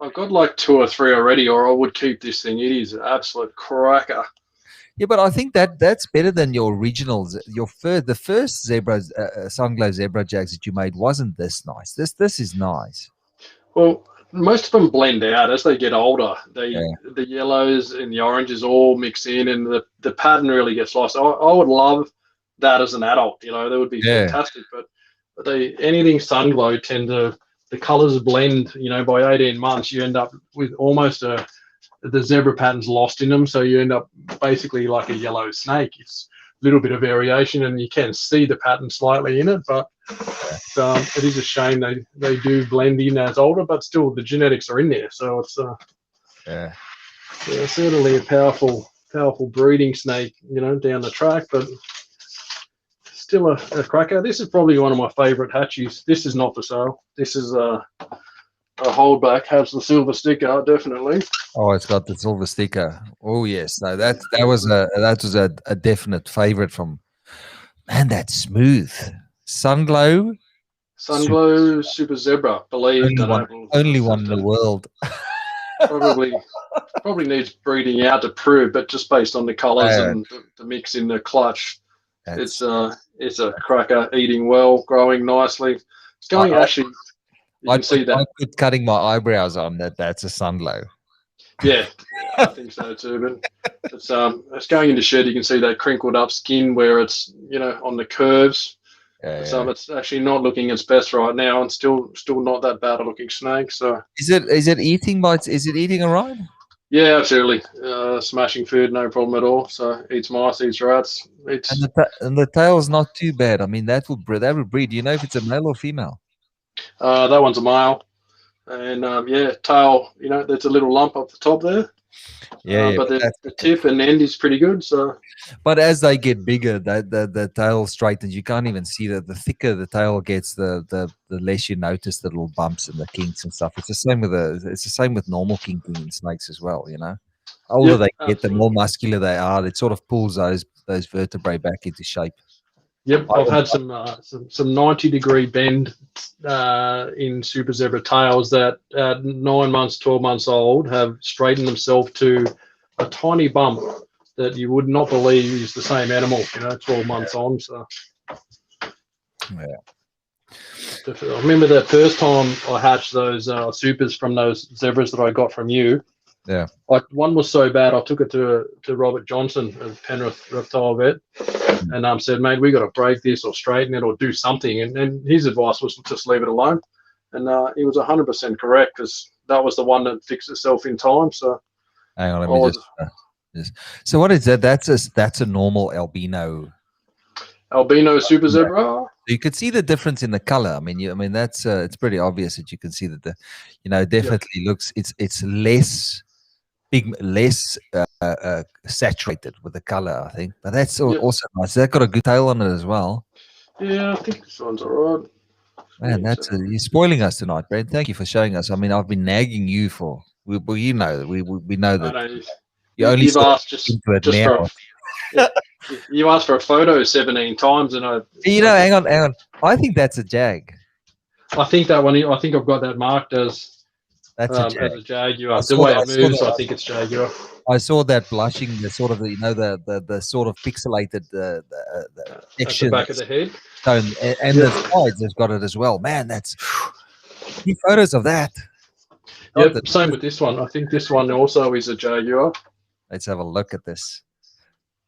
I've got like 2 or 3 already, or I would keep this thing. It is an absolute cracker. Yeah, but I think that's better than your originals. The first Sunglow Zebra Jags that you made wasn't this nice. This is nice. Well, most of them blend out as they get older. The yellows and the oranges all mix in, and the pattern really gets lost. I would love that as an adult. That would be fantastic. But anything Sunglow the colors blend. By 18 months, you end up with almost the zebra pattern's lost in them, so you end up basically like a yellow snake. It's a little bit of variation, and you can see the pattern slightly in it, but it is a shame they do blend in as older, but still the genetics are in there. So it's certainly a powerful breeding snake, down the track, but still a cracker. This is probably one of my favorite hatchies. This is not for sale. This is a holdback, has the silver sticker, definitely. Oh, it's got the silver sticker. Oh yes, no, that was a definite favorite from. Man, that's smooth. Sunglow Super Zebra, believe only one in the world. probably needs breeding out to prove, but just based on the colours and the mix in the clutch, it's a cracker. Eating well, growing nicely. It's going actually. You can see that. I put cutting my eyebrows on that's a Sunglow. Yeah, I think so too. But it's going into shed. You can see that crinkled up skin where it's on the curves. It's actually not looking its best right now, and still not that bad a looking snake. So is it eating bites? Is it eating all right? Yeah, absolutely. Smashing food, no problem at all. So eats mice, eats rats. And the tail's not too bad. I mean, that would breed. Do you know if it's a male or female? That one's a male. And yeah, tail, there's a little lump up the top there. Yeah, But but the tip and end is pretty good. So but as they get bigger, the tail straightens. You can't even see that. The thicker the tail gets, the less you notice the little bumps and the kinks and stuff. It's the same with normal kinking in snakes as well. Older yep, they get, the more absolutely. muscular they are. It sort of pulls those vertebrae back into shape. Yep, I've had some 90-degree bend in super zebra tails that at 9 months, 12 months old have straightened themselves to a tiny bump that you would not believe is the same animal. 12 months on. So Yeah. I remember the first time I hatched those supers from those zebras that I got from you. Yeah. One was so bad, I took it to Robert Johnson of Penrith reptile vet, and said, "Mate, we got to break this or straighten it or do something." And his advice was just leave it alone. And he was 100% correct, because that was the one that fixed itself in time. So Hang on, let me just. So what is that? That's a normal albino super zebra. You could see the difference in the color. I mean, that's it's pretty obvious that you can see that definitely looks it's less big, less saturated with the color, I think. But that's also nice. That got a good tail on it as well. Yeah, I think this one's all right. Man, you're spoiling us tonight, Brent. Thank you for showing us. I mean, I've been nagging you for. We know that you only you've asked into it just now. You asked for a photo 17 times, and hang on. I think that's a jag. I think that one. I think I've got that marked as a jaguar. The way it moves, I think it's jaguar. I saw that blushing, the sort of the sort of pixelated at the back of the head. And the sides has got it as well. Man, that's few photos of that. Yep, same with this one. I think this one also is a jaguar. Let's have a look at this.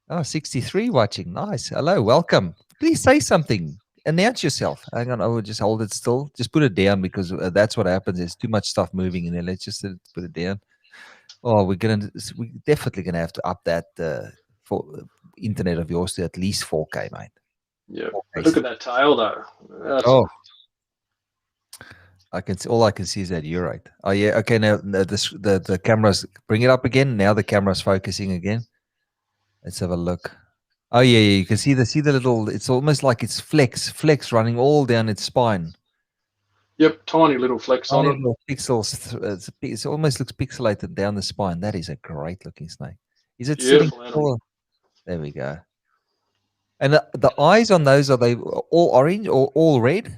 Oh, 63 watching. Nice. Hello, welcome. Please say something. Announce yourself. Hang on, I will just hold it still. Just put it down, because that's what happens. There's too much stuff moving in there. Let's just put it down. Oh, we're definitely gonna have to up that for internet of yours to at least 4K, mate. Yeah, look at that tail though. All I can see is that urate. Oh yeah, okay. Now the cameras, bring it up again. Now the camera's focusing again. Let's have a look. Oh yeah, you can see the little. It's almost like it's flex running all down its spine. Yep, tiny little flecks on it. Little pixels. It almost looks pixelated down the spine. That is a great looking snake. Is it sitting? There we go. And the eyes on those, are they all orange or all red?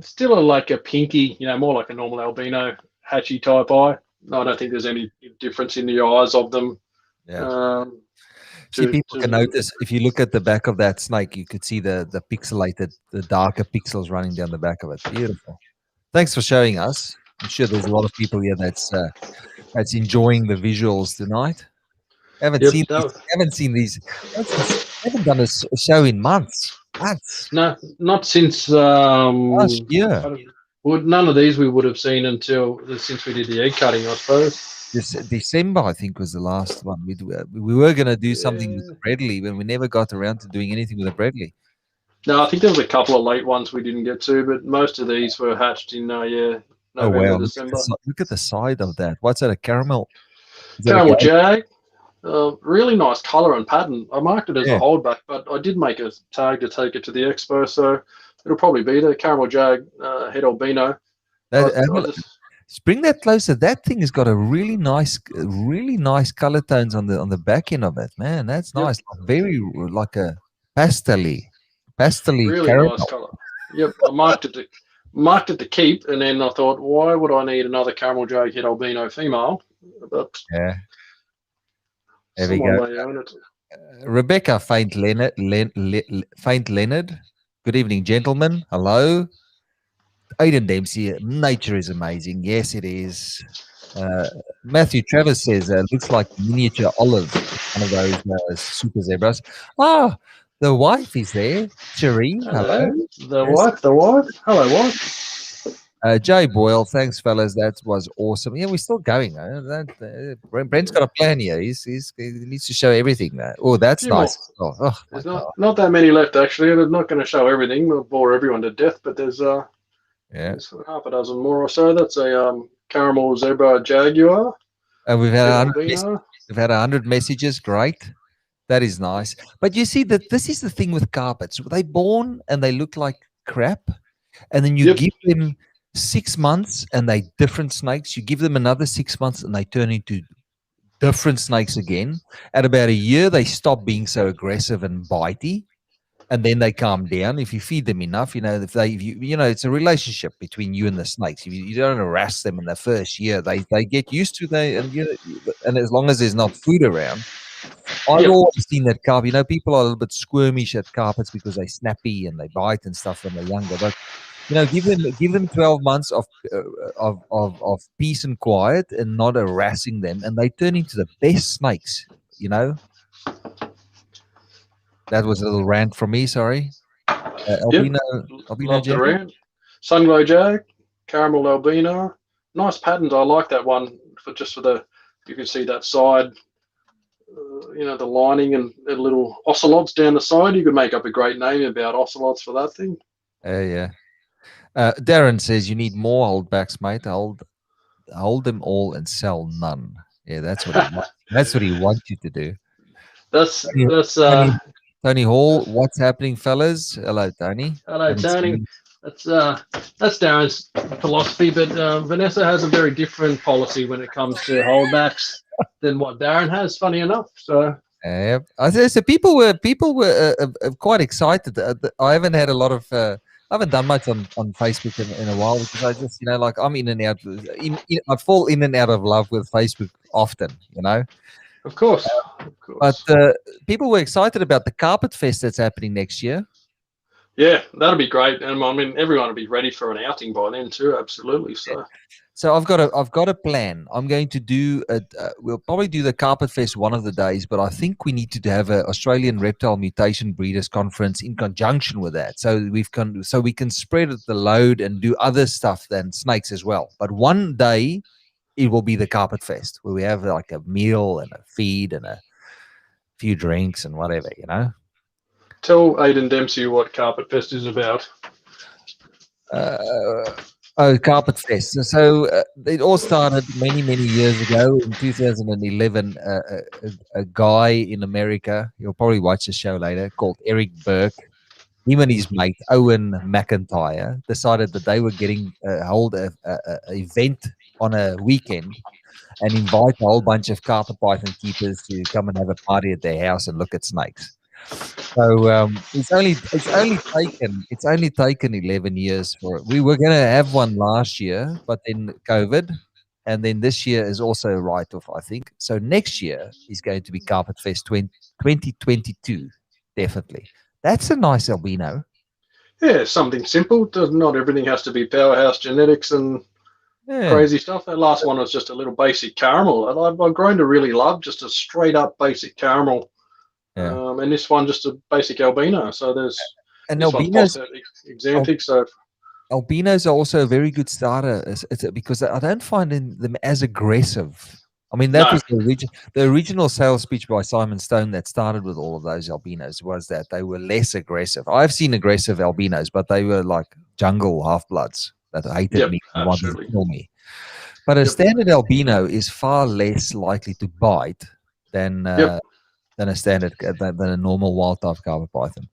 Still like a pinky, more like a normal albino hatchy type eye. I don't think there's any difference in the eyes of them. Yeah. See, people can notice if you look at the back of that snake, you could see the pixelated, the darker pixels running down the back of it. Beautiful. Thanks for showing us. I'm sure there's a lot of people here that's enjoying the visuals tonight. Haven't seen these. Haven't done a show in months. No, not since last year. Well, none of these we would have seen since we did the egg cutting, I suppose. December, I think, was the last one. We were going to do something with the Bradley, but we never got around to doing anything with the Bradley. No, I think there was a couple of late ones we didn't get to, but most of these were hatched in November, December. Look at the side of that. What's that? A caramel? Caramel jag. Really nice color and pattern. I marked it as a holdback, but I did make a tag to take it to the expo, so it'll probably be the caramel jag head albino. Bring that closer. That thing has got a really nice color tones on the back end of it. Man, that's nice. Very like a pastely really caramel. Nice color. Yep, I marked it to keep, and then I thought, why would I need another caramel jag head albino female? But yeah. There we go. Rebecca Faint Leonard. Good evening, gentlemen. Hello. Aidan Dempsey. Nature is amazing. Yes, it is. Matthew Travis says, looks like miniature olive. One of those super zebras. Ah, the wife is there. Cherie. Hello. The wife. Hello, wife. Jay Boyle, thanks, fellas. That was awesome. Yeah, we're still going. Brent's got a plan here. He needs to show everything. Oh, that's nice. There's not that many left, actually. They're not going to show everything. We'll bore everyone to death, but there's Yeah. There's half a dozen more or so. That's a caramel zebra jaguar, And we've had bit 100 albino. we've had 100 messages. Great. That is nice. But you see that this is the thing with carpets. They born and they look like crap. And then you Yep. give them 6 months and they different snakes. You give them another 6 months and they turn into different snakes again. At about a year, they stop being so aggressive and bitey, and then they calm down. If you feed them enough, it's a relationship between you and the snakes. If you don't harass them in the first year, they get used to they and as long as there's not food around. I've Yep. always seen that carpet. People are a little bit squirmish at carpets because they're snappy and they bite and stuff when they're younger. But give them 12 months of peace and quiet and not harassing them, and they turn into the best snakes. That was a little rant from me. Sorry, Yep. albino Love the jag. round. Sunglow jag, caramel albino. Nice patterns. I like that one for the. You can see that side. The lining and the little ocelots down the side. You could make up a great name about ocelots for that thing. Yeah. Darren says you need more holdbacks, mate. Hold them all and sell none. Yeah, that's what he wants. That's what he wants you to do. That's Tony, that's Tony, Tony Hall, that's what's happening, fellas? Hello, Tony. hello, Haven't seen Tony. you. That's Darren's philosophy, but Vanessa has a very different policy when it comes to holdbacks than what Darren has. Funny enough, so So people were quite excited. I haven't had a lot of. I haven't done much on Facebook in a while because I just like I'm in and out. I fall in and out of love with Facebook often. of course, But people were excited about the Carpet Fest that's happening next year. Yeah, that'll be great, and I mean everyone will be ready for an outing by then too. Absolutely. So I've got a plan. I'm going to do we'll probably do the Carpet Fest one of the days, but I think we need to have an Australian Reptile Mutation Breeders Conference in conjunction with that. So we can spread the load and do other stuff than snakes as well. But one day it will be the Carpet Fest where we have like a meal and a feed and a few drinks and whatever. Tell Aidan Dempsey what Carpet Fest is about. Carpet Fest. So it all started many, many years ago in 2011. A guy in America, you'll probably watch the show later, called Eric Burke. Him and his mate Owen McIntyre decided that they were getting hold a event on a weekend and invite a whole bunch of carpet python keepers to come and have a party at their house and look at snakes. So it's only taken 11 years for it. We were going to have one last year, but then COVID, and then this year is also a write-off, I think. So next year is going to be Carpet Fest 2022, definitely. That's a nice albino. Yeah, something simple. Not everything has to be powerhouse genetics and crazy stuff. That last one was just a little basic caramel, and I've grown to really love just a straight up basic caramel. Yeah. And this one just a basic albino. So there's albinos. Exantic. So albinos are also a very good starter because I don't find them as aggressive. I mean, that was the original sales speech by Simon Stone that started with all of those albinos was that they were less aggressive. I've seen aggressive albinos, but they were like jungle half-bloods that hated me and wanted to kill me. But a standard albino is far less likely to bite than a standard than a normal wild type carpet python.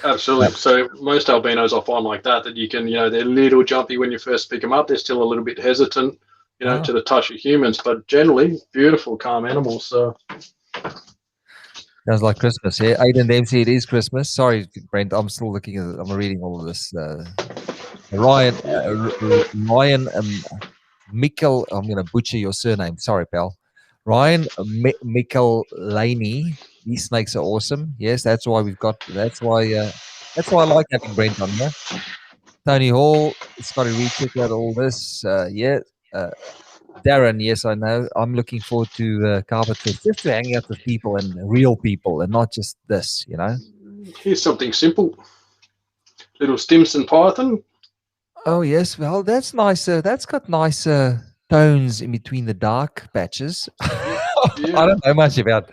Absolutely. So most albinos I find like that you can, they're a little jumpy when you first pick them up. They're still a little bit hesitant, to the touch of humans, but generally beautiful, calm animals. So sounds like Christmas. Yeah, Aidan Dempsey, it is Christmas. Sorry, Brent, I'm still looking at. I'm reading all of this. Ryan, Mikkel. I'm going to butcher your surname. Sorry, pal. Ryan Mikkel Laney. These snakes are awesome. Yes, that's why we've got. That's why I like having Brent on here. Tony Hall, Scotty Reed, check out all this. Darren, yes, I know. I'm looking forward to Carpet Fest, just to hang out with people and real people and not just this, Here's something simple. Little Stimson python. Oh, yes. Well, that's nice. That's got nice tones in between the dark patches. Yeah. I don't know much about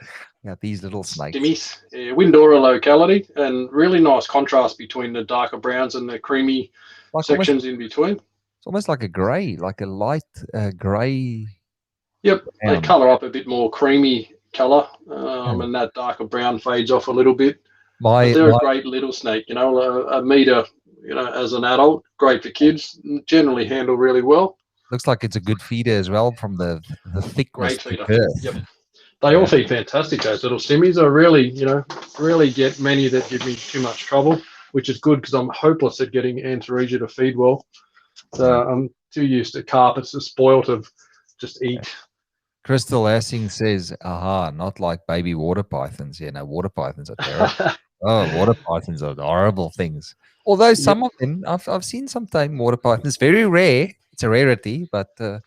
these little snakes. Stimmies. Windora locality, and really nice contrast between the darker browns and the creamy sections in between. It's almost like a grey, like a light grey Yep, they brown. colour up a bit more creamy colour, Yeah. and that darker brown fades off a little bit. But My they're a my great little snake, a metre, as an adult, great for kids, generally handle really well. looks like it's a good feeder as well from the thickness, Great the feeder. Yep. girth. They all Yeah. feed fantastic, those little simmies. I really get many that give me too much trouble, which is good because I'm hopeless at getting Antaresia to feed well. Yeah. I'm too used to carpets, to spoilt of just eat. Crystal Essing says, aha, not like baby water pythons. Yeah, no, water pythons are terrible. Oh, water pythons are horrible things. Although Yep. some of them, I've seen some tame water pythons. Very rare. It's a rarity, but Yep.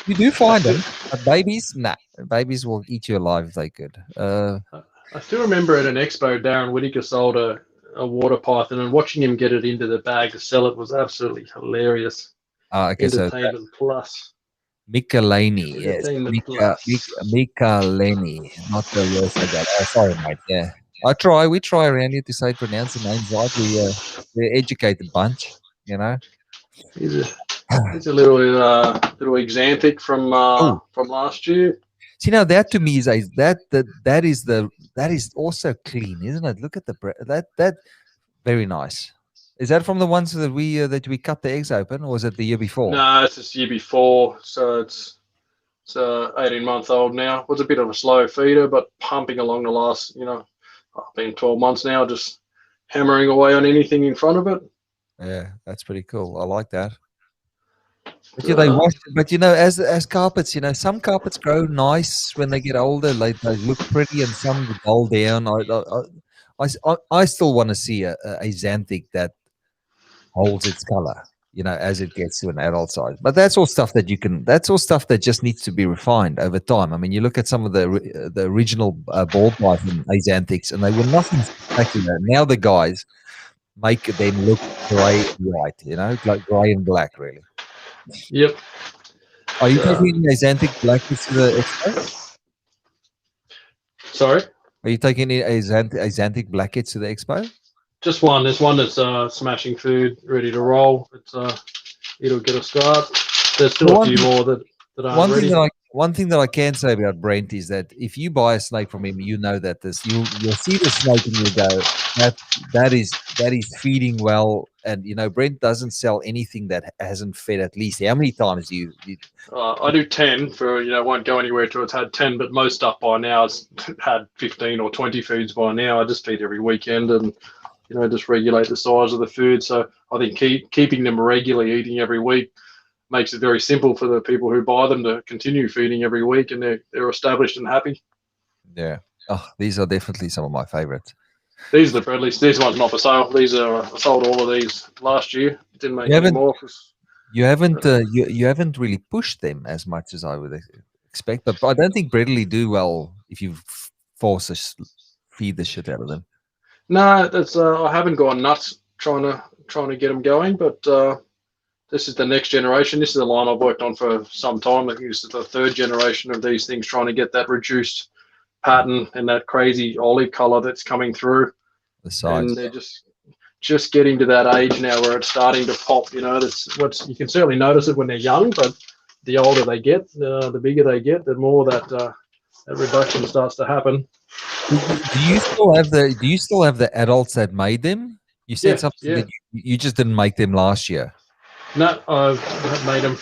you do I find still, them. But babies, nah. Babies will eat you alive if they could. I still remember at an expo, Darren Whitaker sold a water python, and watching him get it into the bag to sell it was absolutely hilarious. Okay, so Entertainment plus. Mika Laney, yes, Entertainment Mika, plus. Mika, Mika Laney, not the worst I got. Oh, sorry, mate. Yeah, we try around here to say pronounce the names right. We're educated bunch, you know. He's a he's a little exanthic Oh, from last year. see now that to me is that is also clean, isn't it? Look at that very nice. Is that from the ones that we cut the eggs open, or was it the year before? No, it's this year before, so it's 18-month old now. Was a bit of a slow feeder, but pumping along the last, been 12 months now, just hammering away on anything in front of it. Yeah, that's pretty cool. I like that. But yeah, they Uh, wash. But as carpets, some carpets grow nice when they get older. Like they look pretty, and some dull down. I still want to see a xanthic that holds its color. As it gets to an adult size. But that's all stuff that you can. That's all stuff that just needs to be refined over time. I mean, you look at some of the original ball python xanthics, and they were nothing spectacular. Now the guys make them look grey and white. Like grey and black, really. yep. Are you Uh, taking any Xanthic blackets to the expo? sorry, Are you taking any Xanthic blackets to the expo? just one. There's one that's smashing food, ready to roll. It'll get a start. There's The still a few more that aren't ready. one thing that I can say about Brent is that if you buy a snake from him, you know that you'll see the snake and you go that is feeding well. And Brent doesn't sell anything that hasn't fed at least. How many times do you I do 10 for, won't go anywhere till it's had 10, but most stuff by now has had 15 or 20 foods by now. I just feed every weekend and, just regulate the size of the food. So I think keeping them regularly eating every week makes it very simple for the people who buy them to continue feeding every week, and they're established and happy. Yeah. Oh, these are definitely some of my favorites. These are the Bradleys. These ones not for sale. These are I sold all of these last year. Didn't make You any haven't more. you haven't really pushed them as much as I would expect, but I don't think Bradley do well if you force feed the shit out of them. No, that's I haven't gone nuts trying to get them going, but this is the next generation. This is a line I've worked on for some time. I think this is the third generation of these things, trying to get that reduced pattern and that crazy olive color that's coming through. The size. And they're just getting to that age now where it's starting to pop. That's you can certainly notice it when they're young, but the older they get, the bigger they get, the more that reduction starts to happen. Do you still have the adults that made them? You said something Yeah. that you just didn't make them last year. No, I've made them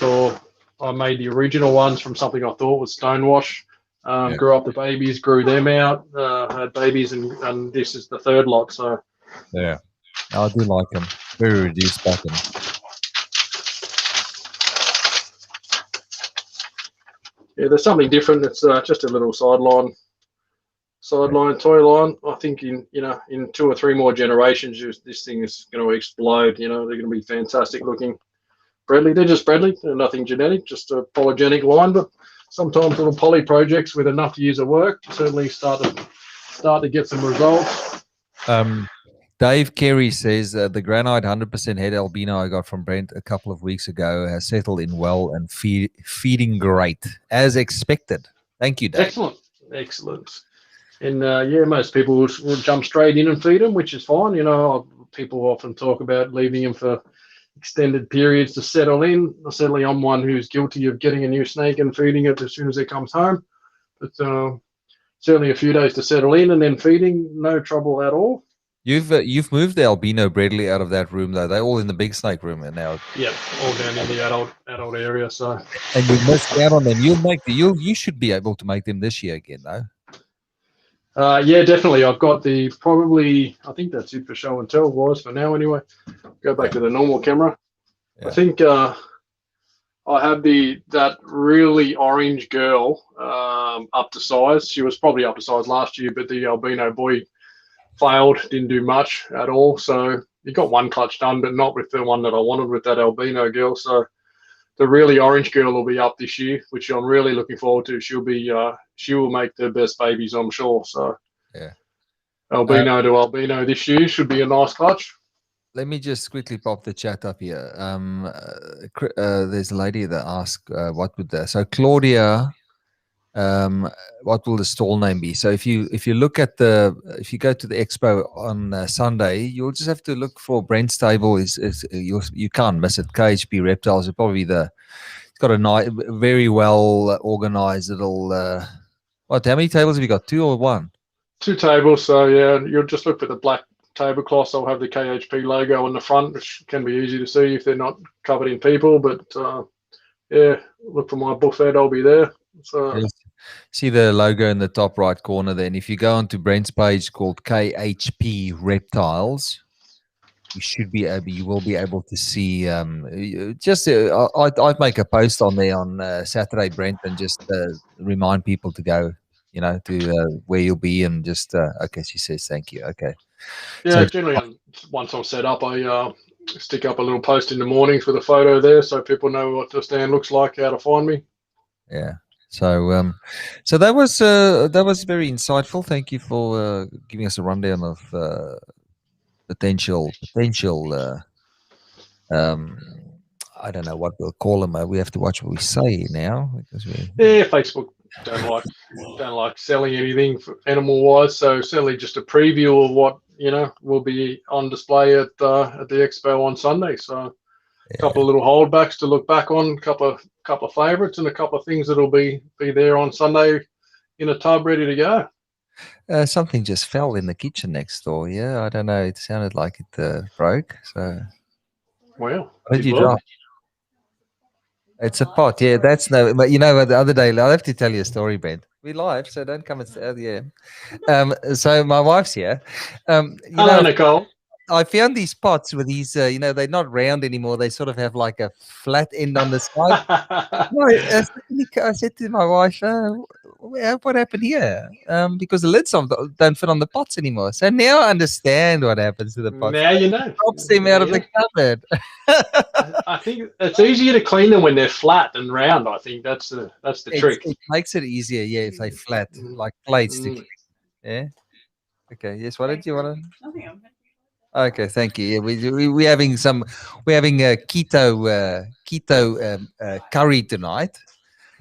I made the original ones from something I thought was stonewash. Grew up the babies, grew them out, had babies, and this is the third lot. So yeah, I do like them. Very reduced pattern. yeah, there's something different. It's just a little sideline toy line. I think in 2 or 3 more generations, this thing is going to explode. They're going to be fantastic looking. Bradley, they're just Bradley. They're nothing genetic, just a polygenic line. But sometimes little poly projects with enough years of work certainly start to get some results. Dave Carey says the granite 100% head albino I got from Brent a couple of weeks ago has settled in well and feeding great as expected. Thank you, Dave. Excellent. And most people will jump straight in and feed them, which is fine. People often talk about leaving them for extended periods to settle in. Certainly, I'm one who's guilty of getting a new snake and feeding it as soon as it comes home. But certainly a few days to settle in and then feeding, no trouble at all. You've moved the albino Bradley out of that room though. They're all in the big snake room now. Yep, all down in the adult area. So And you missed out on them. You should be able to make them this year again though. yeah, definitely. I've got I think that's it for show and tell wise for now anyway. Go back to the normal camera. Yeah. I think I have that really orange girl up to size. She was probably up to size last year, but the albino boy failed, didn't do much at all. So he got one clutch done, but not with the one that I wanted with that albino girl. So the really orange girl will be up this year, which I'm really looking forward to. She will make the best babies, I'm sure. So yeah, albino to albino this year should be a nice clutch. Let me just quickly pop the chat up here. There's a lady that asked what would so Claudia, what will the stall name be? So if you look at if you go to the expo on Sunday, you'll just have to look for Brent's table. You can't miss it. KHP Reptiles is probably it's got a nice, very well organized little. How many tables have you got? 2 or 1? 2 tables. So yeah, you'll just look for the black tablecloths. I'll have the KHP logo on the front, which can be easy to see if they're not covered in people. But yeah, look for my buffet. I'll be there. So. Yes. See the logo in the top right corner. Then, if you go onto Brent's page called KHP Reptiles, you will be able to see. I'd make a post on there on Saturday, Brent, and just remind people to go. To where you'll be, and just okay. She says thank you. Okay. Yeah, so, generally, once I'm set up, I stick up a little post in the mornings with a photo there, so people know what the stand looks like, how to find me. Yeah. So, so that was very insightful. Thank you for giving us a rundown of potential. I don't know what we'll call them. We have to watch what we say now because Facebook don't like selling anything animal wise. So certainly just a preview of what will be on display at the expo on Sunday. So a couple of little holdbacks to look back on, couple of favourites, and a couple of things that'll be there on Sunday in a tub ready to go. Something just fell in the kitchen next door. Yeah, I don't know. It sounded like it broke. So, well, what did you drop? It's a pot. Yeah, that's no. But the other day, I'll have to tell you a story, Ben. We live, so don't come and say, so my wife's here. Hello, Nicole. I found these pots with these, they're not round anymore. They sort of have like a flat end on the side. I said to my wife, what happened here? Because the lids don't fit on the pots anymore. So now I understand what happens to the pots. Now you know. Drops them out of the cupboard. I think it's easier to clean them when they're flat and round. I think that's the trick. It makes it easier, if they're flat, like plates. Yeah. Okay. Yes. What did you want to? Nothing. Okay, thank you. Yeah, we're having a keto curry tonight.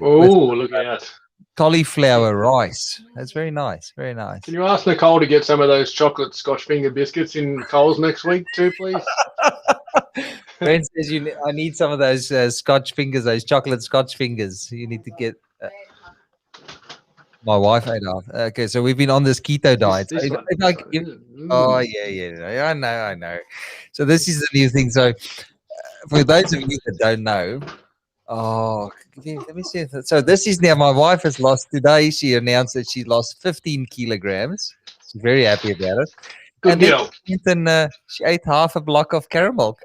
Oh, look at that. Cauliflower rice. That's very nice. Very nice. Can you ask Nicole to get some of those chocolate Scotch finger biscuits in Coles next week too, please? Brent says I need some of those Scotch fingers, those chocolate Scotch fingers. You need to get. My wife ate off. Okay, so we've been on this keto diet. Oh yeah, I know. So this is the new thing. So for those of you that don't know, let me see. So this is now my wife has lost today. She announced that she lost 15 kilograms. She's very happy about it. Good deal. Then she ate half a block of caramel.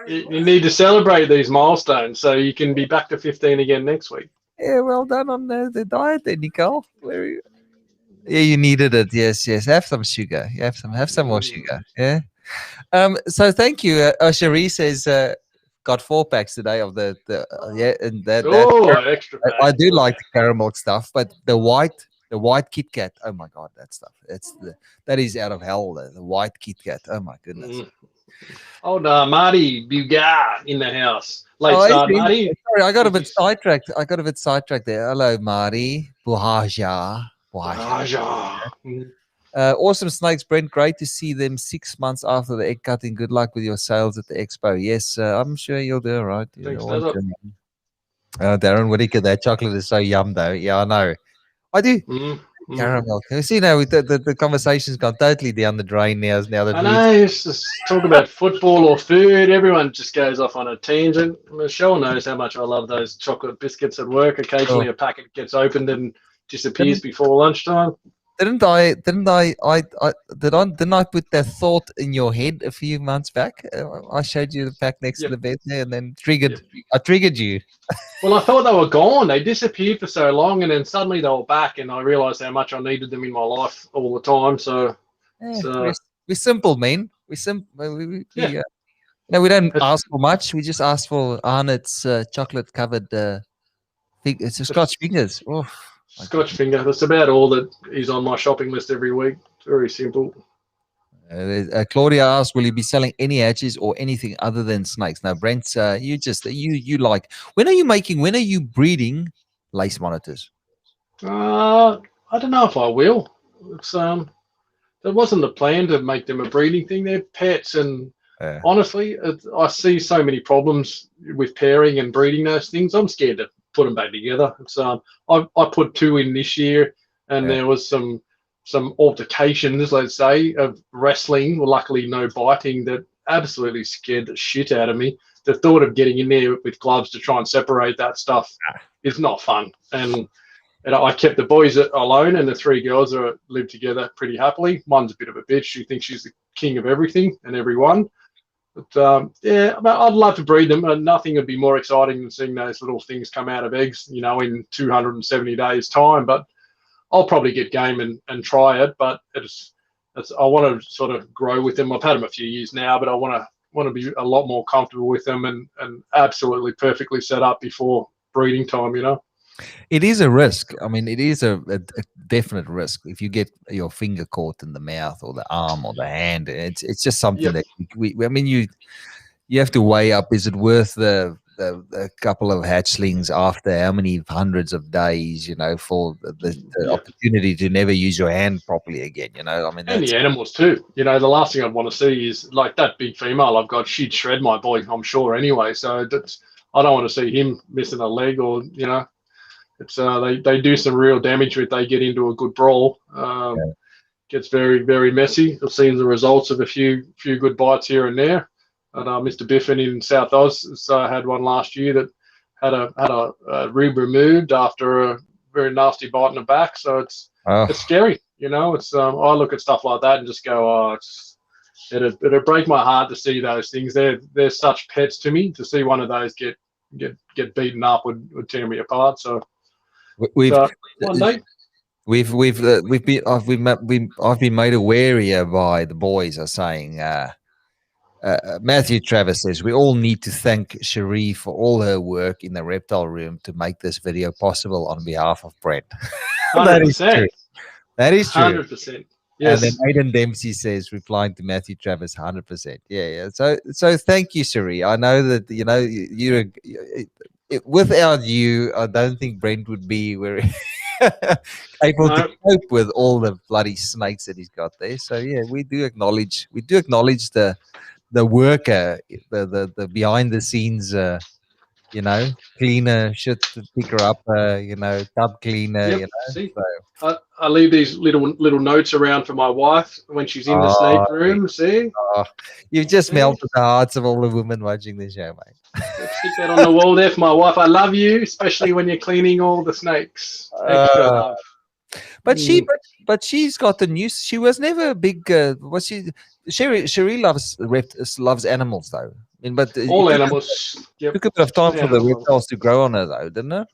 You need to celebrate these milestones so you can be back to 15 again next week. Yeah, well done on the diet there, Nicole. Yeah, you needed it. Yes. Have some sugar. You have some more sugar. Yeah. So thank you. Cherie says got 4 packs today of the and that extra pack. I do like the caramel stuff, but the white Kit Kat. Oh my God, that stuff. That is out of hell. The white Kit Kat. Oh my goodness. Old Marty Bugar in the house. Late start, Marty. Sorry, I got a bit sidetracked there. Hello, Marty. Buhaja. Awesome snakes, Brent. Great to see them 6 months after the egg cutting. Good luck with your sales at the expo. Yes, I'm sure you'll do all right. Thanks, Nazar. Darren Whitaker, that chocolate is so yum, though. Yeah, I know. I do. Caramel. You see now, the conversation's gone totally down the drain now that I we. know, it's just talk about football or food. Everyone just goes off on a tangent. Michelle knows how much I love those chocolate biscuits at work. Occasionally, a packet gets opened and disappears before lunchtime. Didn't I put that thought in your head a few months back? I showed you the pack next to the bed there, and then I triggered you. Well, I thought they were gone. They disappeared for so long, and then suddenly they were back, and I realised how much I needed them in my life all the time. So, we're simple, man. We're simple. We don't ask for much. We just ask for Arnott's chocolate covered. It's a Scotch fingers. Oh, Scotch finger. That's about all that is on my shopping list every week. It's very simple. Claudia asked, "Will you be selling any hatches or anything other than snakes?" Now, Brent, you like. When are you breeding lace monitors? I don't know if I will. It's There wasn't the plan to make them a breeding thing. They're pets, and honestly, I see so many problems with pairing and breeding those things. I'm scared to put them back together. It's I put 2 in this year, and there was some altercations, let's say, of wrestling. Well, luckily, no biting. That absolutely scared the shit out of me. The thought of getting in there with gloves to try and separate that stuff is not fun. And I kept the boys alone, and the 3 girls live together pretty happily. One's a bit of a bitch. She thinks she's the king of everything and everyone. But I'd love to breed them, and nothing would be more exciting than seeing those little things come out of eggs, in 270 days' time. But I'll probably get game and try it. But I want to sort of grow with them. I've had them a few years now, but I want to be a lot more comfortable with them and absolutely perfectly set up before breeding time. It is a risk. I mean, it is a definite risk. If you get your finger caught in the mouth or the arm or the hand, it's just something that you have to weigh up. Is it worth the couple of hatchlings after how many hundreds of days, for the opportunity to never use your hand properly again, I mean, and the animals too. The last thing I'd want to see is like that big female I've got. She'd shred my boy, I'm sure, anyway. So I don't want to see him missing a leg or, It's they do some real damage if they get into a good brawl. Gets very, very messy. I've seen the results of a few good bites here and there. And Mr. Biffin in South Oz had one last year that had a rib removed after a very nasty bite in the back. So it's scary. It's I look at stuff like that and just go, it'd break my heart to see those things. They're such pets to me. To see one of those get beaten up would tear me apart. So. I've been made aware here by the boys are saying Matthew Travis says we all need to thank Cherie for all her work in the reptile room to make this video possible on behalf of Brent. 100%. That is true. 100%. Yes. And then Aidan Dempsey says, replying to Matthew Travis, 100%. Yeah. So thank you, Cherie. I know that you're without you, I don't think Brent would be where able to cope with all the bloody snakes that he's got there. So yeah, we do acknowledge the worker, the behind the scenes, cleaner, shit picker up, tub cleaner. See? So. I leave these little notes around for my wife when she's in the snake room. See? You've just melted the hearts of all the women watching the show, mate. Stick that on the wall there for my wife. I love you, especially when you're cleaning all the snakes. Extra love. But she's got the news. She was never a big. Was she? Cherie loves animals though. I mean, but all animals. Took a bit of time for the reptiles to grow on her though, didn't it?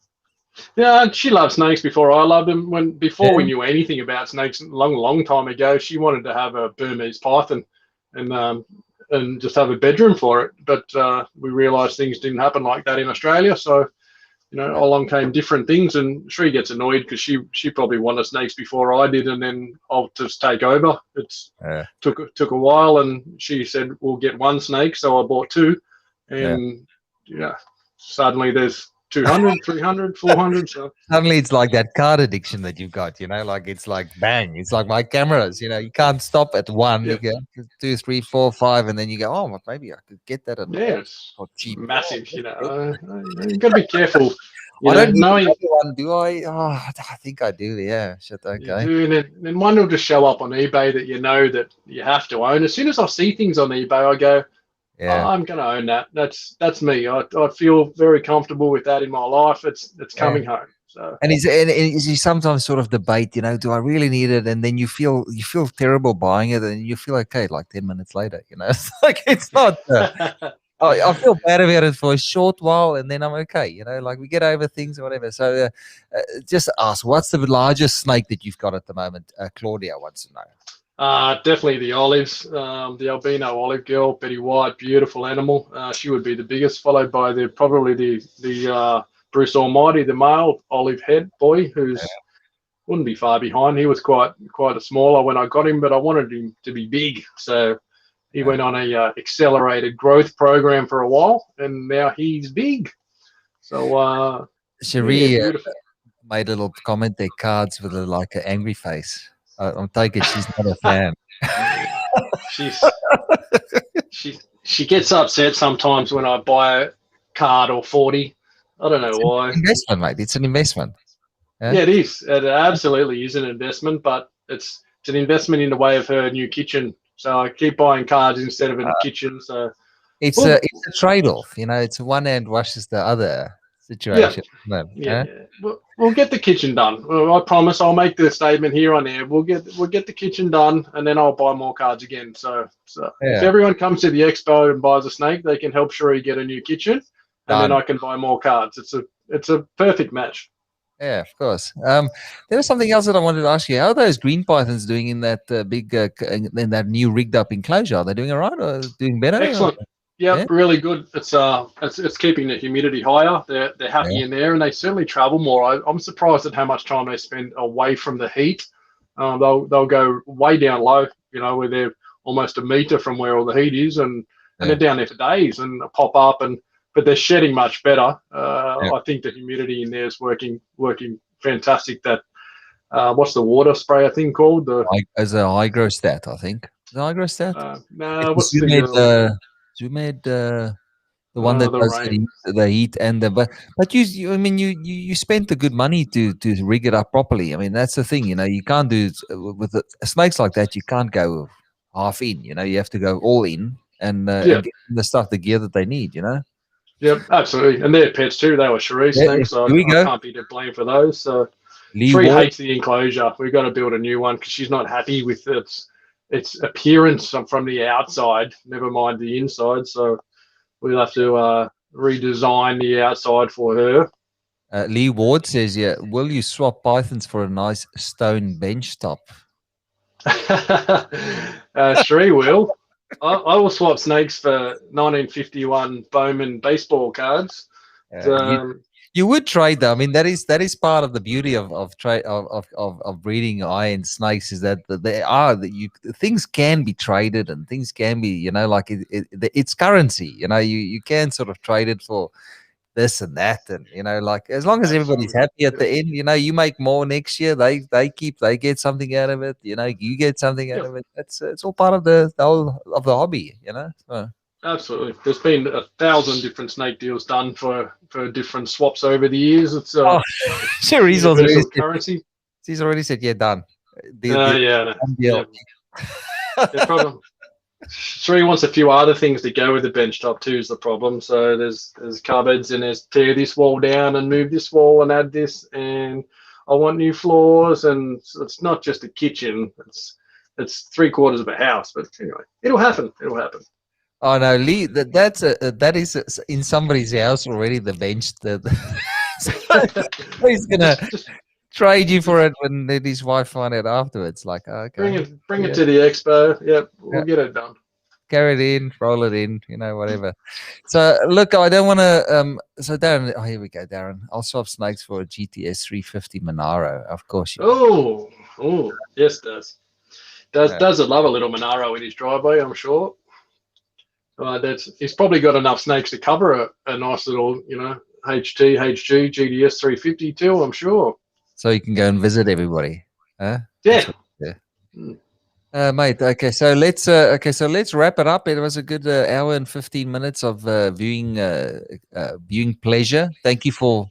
Yeah, she loved snakes before I loved them. Before we knew anything about snakes, long time ago, she wanted to have a Burmese python, and just have a bedroom for it. But we realised things didn't happen like that in Australia. So, along came different things, and Shree gets annoyed because she probably wanted snakes before I did, and then I'll just take over. Took a while, and she said we'll get 1 snake, so I bought 2, and suddenly there's 200, 300, 400. So Suddenly it's like that card addiction that you've got, like it's like bang, it's like my cameras, you can't stop at one, yeah, you go two, three, four, five, and then you go, oh, well, maybe I could get that on yeah, for it's cheap. Oh, massive. You got to be careful. I don't need Knowing another one, do I? Oh, I think I do. Yeah, shit. you Okay. do, and then one will just show up on eBay that you know that you have to own. As soon as I see things on eBay, I go, oh, Yeah. I'm going to own that. That's me. I feel very comfortable with that in my life. It's Yeah. coming home. So And you sometimes sort of debate, do I really need it? And then you feel terrible buying it, and you feel okay like 10 minutes later. It's like it's not. I feel bad about it for a short while, and then I'm okay. Like we get over things or whatever. So, just ask, what's the largest snake that you've got at the moment? Claudia wants to know. definitely the olives, the albino olive girl, Betty White, beautiful animal. She would be the biggest, followed by probably the Bruce Almighty, the male olive head boy, who's wouldn't be far behind. He was quite a smaller when I got him, but I wanted him to be big, so he went on a accelerated growth program for a while, and now he's big. So Cherie beautiful. made a little comment there, cards with like an angry face. I'm taking she's not a fan. She's she gets upset sometimes when I buy a card or 40. I don't know why. Investment, mate. It's an investment. Yeah, it is. It absolutely is an investment, but it's an investment in the way of her new kitchen. So I keep buying cards instead of a kitchen. So it's a trade-off. It's one hand washes the other situation. Yeah. We'll get the kitchen done. Well, I promise. I'll make the statement here on air. We'll get the kitchen done, and then I'll buy more cards again. So if everyone comes to the expo and buys a snake, they can help Sheree get a new kitchen, and then I can buy more cards. It's a perfect match. Yeah, of course. There was something else that I wanted to ask you. How are those green pythons doing in that big, in that new rigged up enclosure? Are they doing all right or doing better? Excellent. Yep, really good. It's keeping the humidity higher. They're happy in there, and they certainly travel more. I'm surprised at how much time they spend away from the heat. They'll go way down low, where they're almost a meter from where all the heat is, and they're down there for days and pop up, but they're shedding much better. I think the humidity in there is working fantastic. That what's the water sprayer thing called? As a hygrostat, I think. The hygrostat? No, what's the Zoomed, the one that does the heat and the but I mean you spent the good money to rig it up properly. I mean that's the thing, you can't do with snakes like that. You can't go half in. You have to go all in and get the gear that they need. Yep, absolutely, and they're pets too. They were Cherie snakes, so I can't be to blame for those. So Cherie hates the enclosure. We've got to build a new one because she's not happy with its appearance from the outside. Never mind the inside. So we'll have to redesign the outside for her. Lee Ward says, "Yeah, will you swap pythons for a nice stone bench top?" Cherie will. I will swap snakes for 1951 Bowman baseball cards. You would trade though. I mean, that is part of the beauty of breeding iron snakes is that things can be traded and things can be like it's currency. You can sort of trade it for this and that, and like as long as everybody's happy at the end, you make more next year. They get something out of it. You get something out of it. It's all part of the whole of the hobby. So. Absolutely. There's been 1,000 different snake deals done for different swaps over the years. It's sure, he's already currency. He's already said, yeah, done. No problem. Sheree wants a few other things to go with the bench top too is the problem. So there's cupboards and there's tear this wall down and move this wall and add this, and I want new floors, and so it's not just a kitchen. It's 3/4 of a house. But anyway, it'll happen. Oh no, Lee, that is in somebody's house already. The bench, he's gonna trade you for it when his wife find out afterwards. Like, okay, bring it to the expo. Yep, we'll get it done. Carry it in, roll it in, whatever. So look, I don't want to. So Darren, here we go, Darren. I'll swap snakes for a GTS 350 Monaro, of course. Oh, yes, does love a little Monaro in his driveway, I'm sure. He's probably got enough snakes to cover a nice little, HT, HG, GDS 350 too, I'm sure. So you can go and visit everybody. Huh? Yeah. Mate. Okay, so let's wrap it up. It was a good hour and 15 minutes of viewing pleasure. Thank you for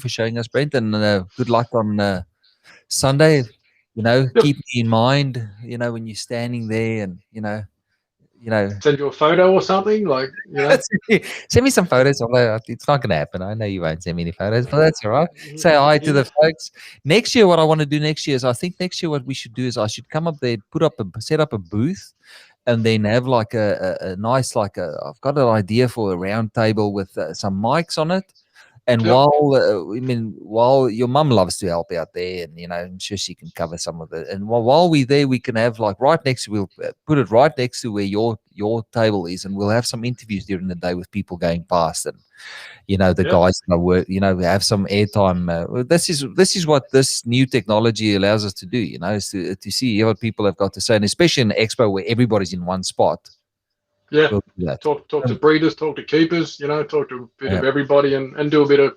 showing us, Brent, and good luck on Sunday. Keep me in mind. When you're standing there, and Send you a photo or something, send me some photos. Although it's not going to happen. I know you won't send me any photos, but that's all right. Say hi to the folks. Next year, what I want to do next year is, I think next year what we should do is I should come up there, set up a booth, and then have like a nice, I've got an idea for a round table with some mics on it. And while your mum loves to help out there, and I'm sure she can cover some of it. And while we're there, we can have we'll put it right next to where your table is, and we'll have some interviews during the day with people going past, and the guys that work, have some airtime. This is what this new technology allows us to do. Is to see what people have got to say, and especially in the expo where everybody's in one spot. Yeah, we'll talk to breeders, talk to keepers, talk to a bit of everybody, and do a bit of.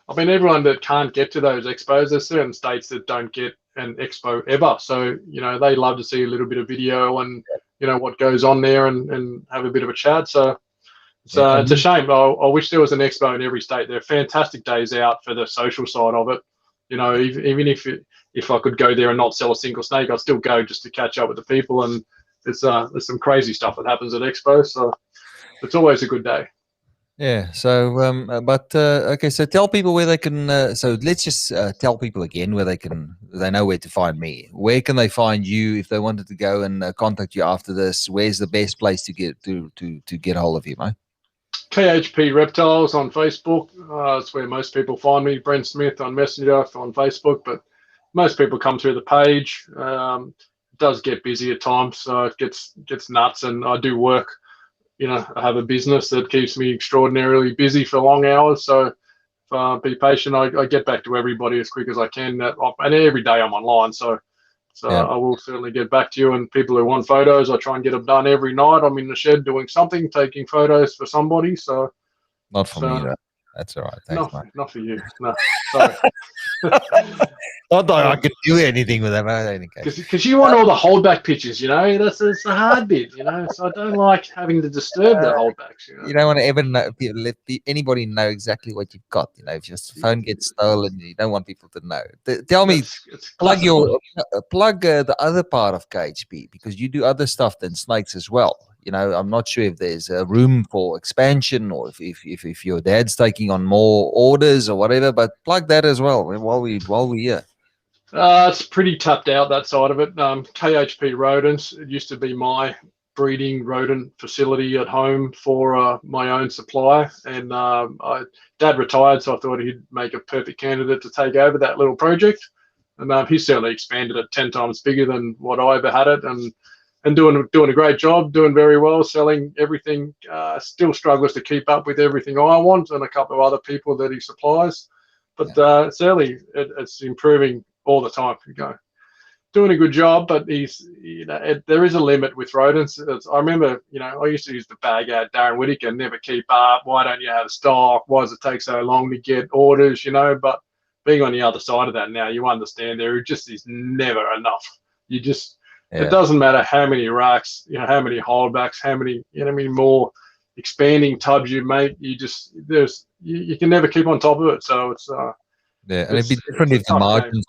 I mean, everyone that can't get to those expos, there's certain states that don't get an expo ever, so they love to see a little bit of video and what goes on there, and have a bit of a chat. So it's a shame. I wish there was an expo in every state. They're fantastic days out for the social side of it. Even if I could go there and not sell a single snake, I'd still go just to catch up with the people. And there's some crazy stuff that happens at Expo, so it's always a good day. Yeah. So, okay. So tell people where they can. So let's just tell people again where they know where to find me. Where can they find you if they wanted to go and contact you after this? Where's the best place to get hold of you, mate? KHP Reptiles on Facebook. That's where most people find me. Brent Smith on Messenger on Facebook, but most people come through the page. It does get busy at times, so it gets nuts, and I do work. I have a business that keeps me extraordinarily busy for long hours, so be patient. I get back to everybody as quick as I can, and every day I'm online, so I will certainly get back to you. And people who want photos, I try and get them done every night. I'm in the shed doing something, taking photos for somebody. So not for me, though. That's all right. Thanks, mate. Not for you. No, sorry. Not that I could do anything with that. Because you want all the holdback pictures, that's the hard bit, So I don't like having to disturb the holdbacks. You don't want to ever let anybody know exactly what you've got. If your phone gets stolen, you don't want people to know. Tell me, plug the other part of KHP, because you do other stuff than snakes as well. I'm not sure if there's a room for expansion, or if your dad's taking on more orders or whatever, but plug that as well while we're here. It's pretty tapped out, that side of it. KHP Rodents, it used to be my breeding rodent facility at home for my own supply, and Dad retired, so I thought he'd make a perfect candidate to take over that little project, and he's certainly expanded it 10 times bigger than what I ever had it, and doing a great job, doing very well, selling everything. Still struggles to keep up with everything I want and a couple of other people that he supplies, but certainly it's improving all the time. Doing a good job, but he's there is a limit with rodents. I remember I used to use the bag out Darren Whittaker, never keep up. Why don't you have stock? Why does it take so long to get orders? But being on the other side of that now, you understand there just is never enough. It doesn't matter how many racks, how many holdbacks, how many more expanding tubs you make. You can never keep on top of it. So it's and it'd be different if the margins.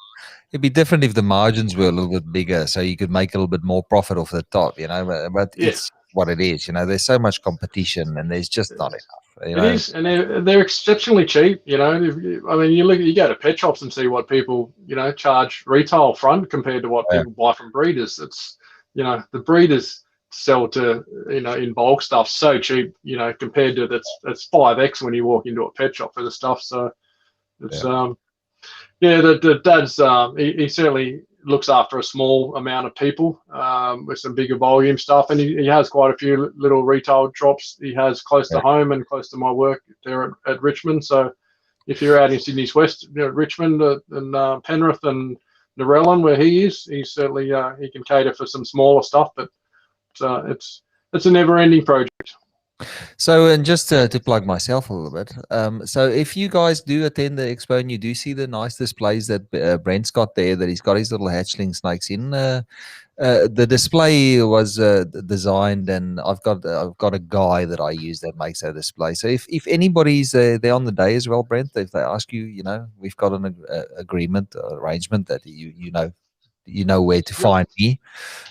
It'd be different if the margins were a little bit bigger, so you could make a little bit more profit off the top. But it's what it is. There's so much competition, and there's just not enough. It is, and they're exceptionally cheap. I mean, you go to pet shops and see what people charge retail front compared to what people buy from breeders. It's the breeders sell to in bulk stuff so cheap. Compared to that's 5x when you walk into a pet shop for the stuff. So it's the dad's he certainly looks after a small amount of people with some bigger volume stuff, and he has quite a few little retail shops he has close to home and close to my work there at Richmond. So if you're out in Sydney's West, Richmond and Penrith and Narellan, where he is, he certainly he can cater for some smaller stuff, but it's a never-ending project. So, and just to plug myself a little bit, so if you guys do attend the expo and you do see the nice displays that Brent's got there, that he's got his little hatchling snakes in, the display was designed, and I've got a guy that I use that makes that display. So if anybody's there on the day as well, Brent, if they ask you, we've got an agreement arrangement that you know where to Yep. find me.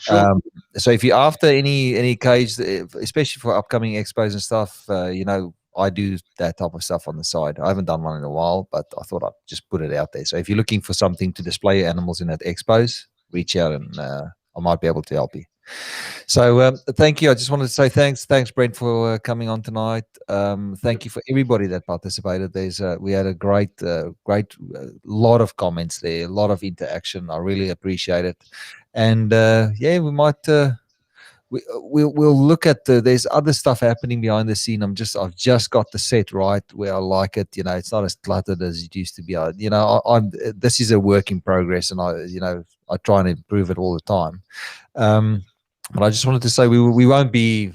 Sure. So if you're after any cage, especially for upcoming expos and stuff, I do that type of stuff on the side. I haven't done one in a while, but I thought I'd just put it out there. So if you're looking for something to display your animals in at expos, reach out and I might be able to help you. So thank you. I just wanted to say thanks, Brent, for coming on tonight. Thank you for everybody that participated. We had a great lot of comments there, a lot of interaction. I really appreciate it. And yeah, we might we'll look at there's other stuff happening behind the scene. I've just got the set right where I like it. It's not as cluttered as it used to be. This is a work in progress, and I try and improve it all the time. But I just wanted to say we won't be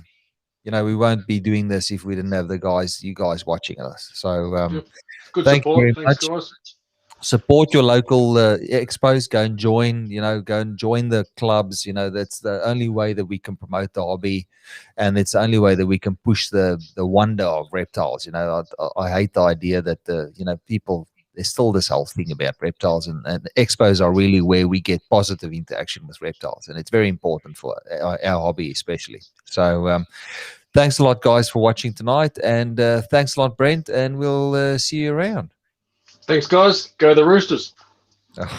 doing this if we didn't have you guys watching us. So Yep. Good thank you support. very Thanks, much. guys. Support your local expos. Go and join the clubs. That's the only way that we can promote the hobby, and it's the only way that we can push the wonder of reptiles. I hate the idea that people, there's still this whole thing about reptiles, and expos are really where we get positive interaction with reptiles, and it's very important for our hobby especially. So thanks a lot, guys, for watching tonight, and thanks a lot, Brent, and we'll see you around. Thanks, guys. Go the Roosters. Thanks.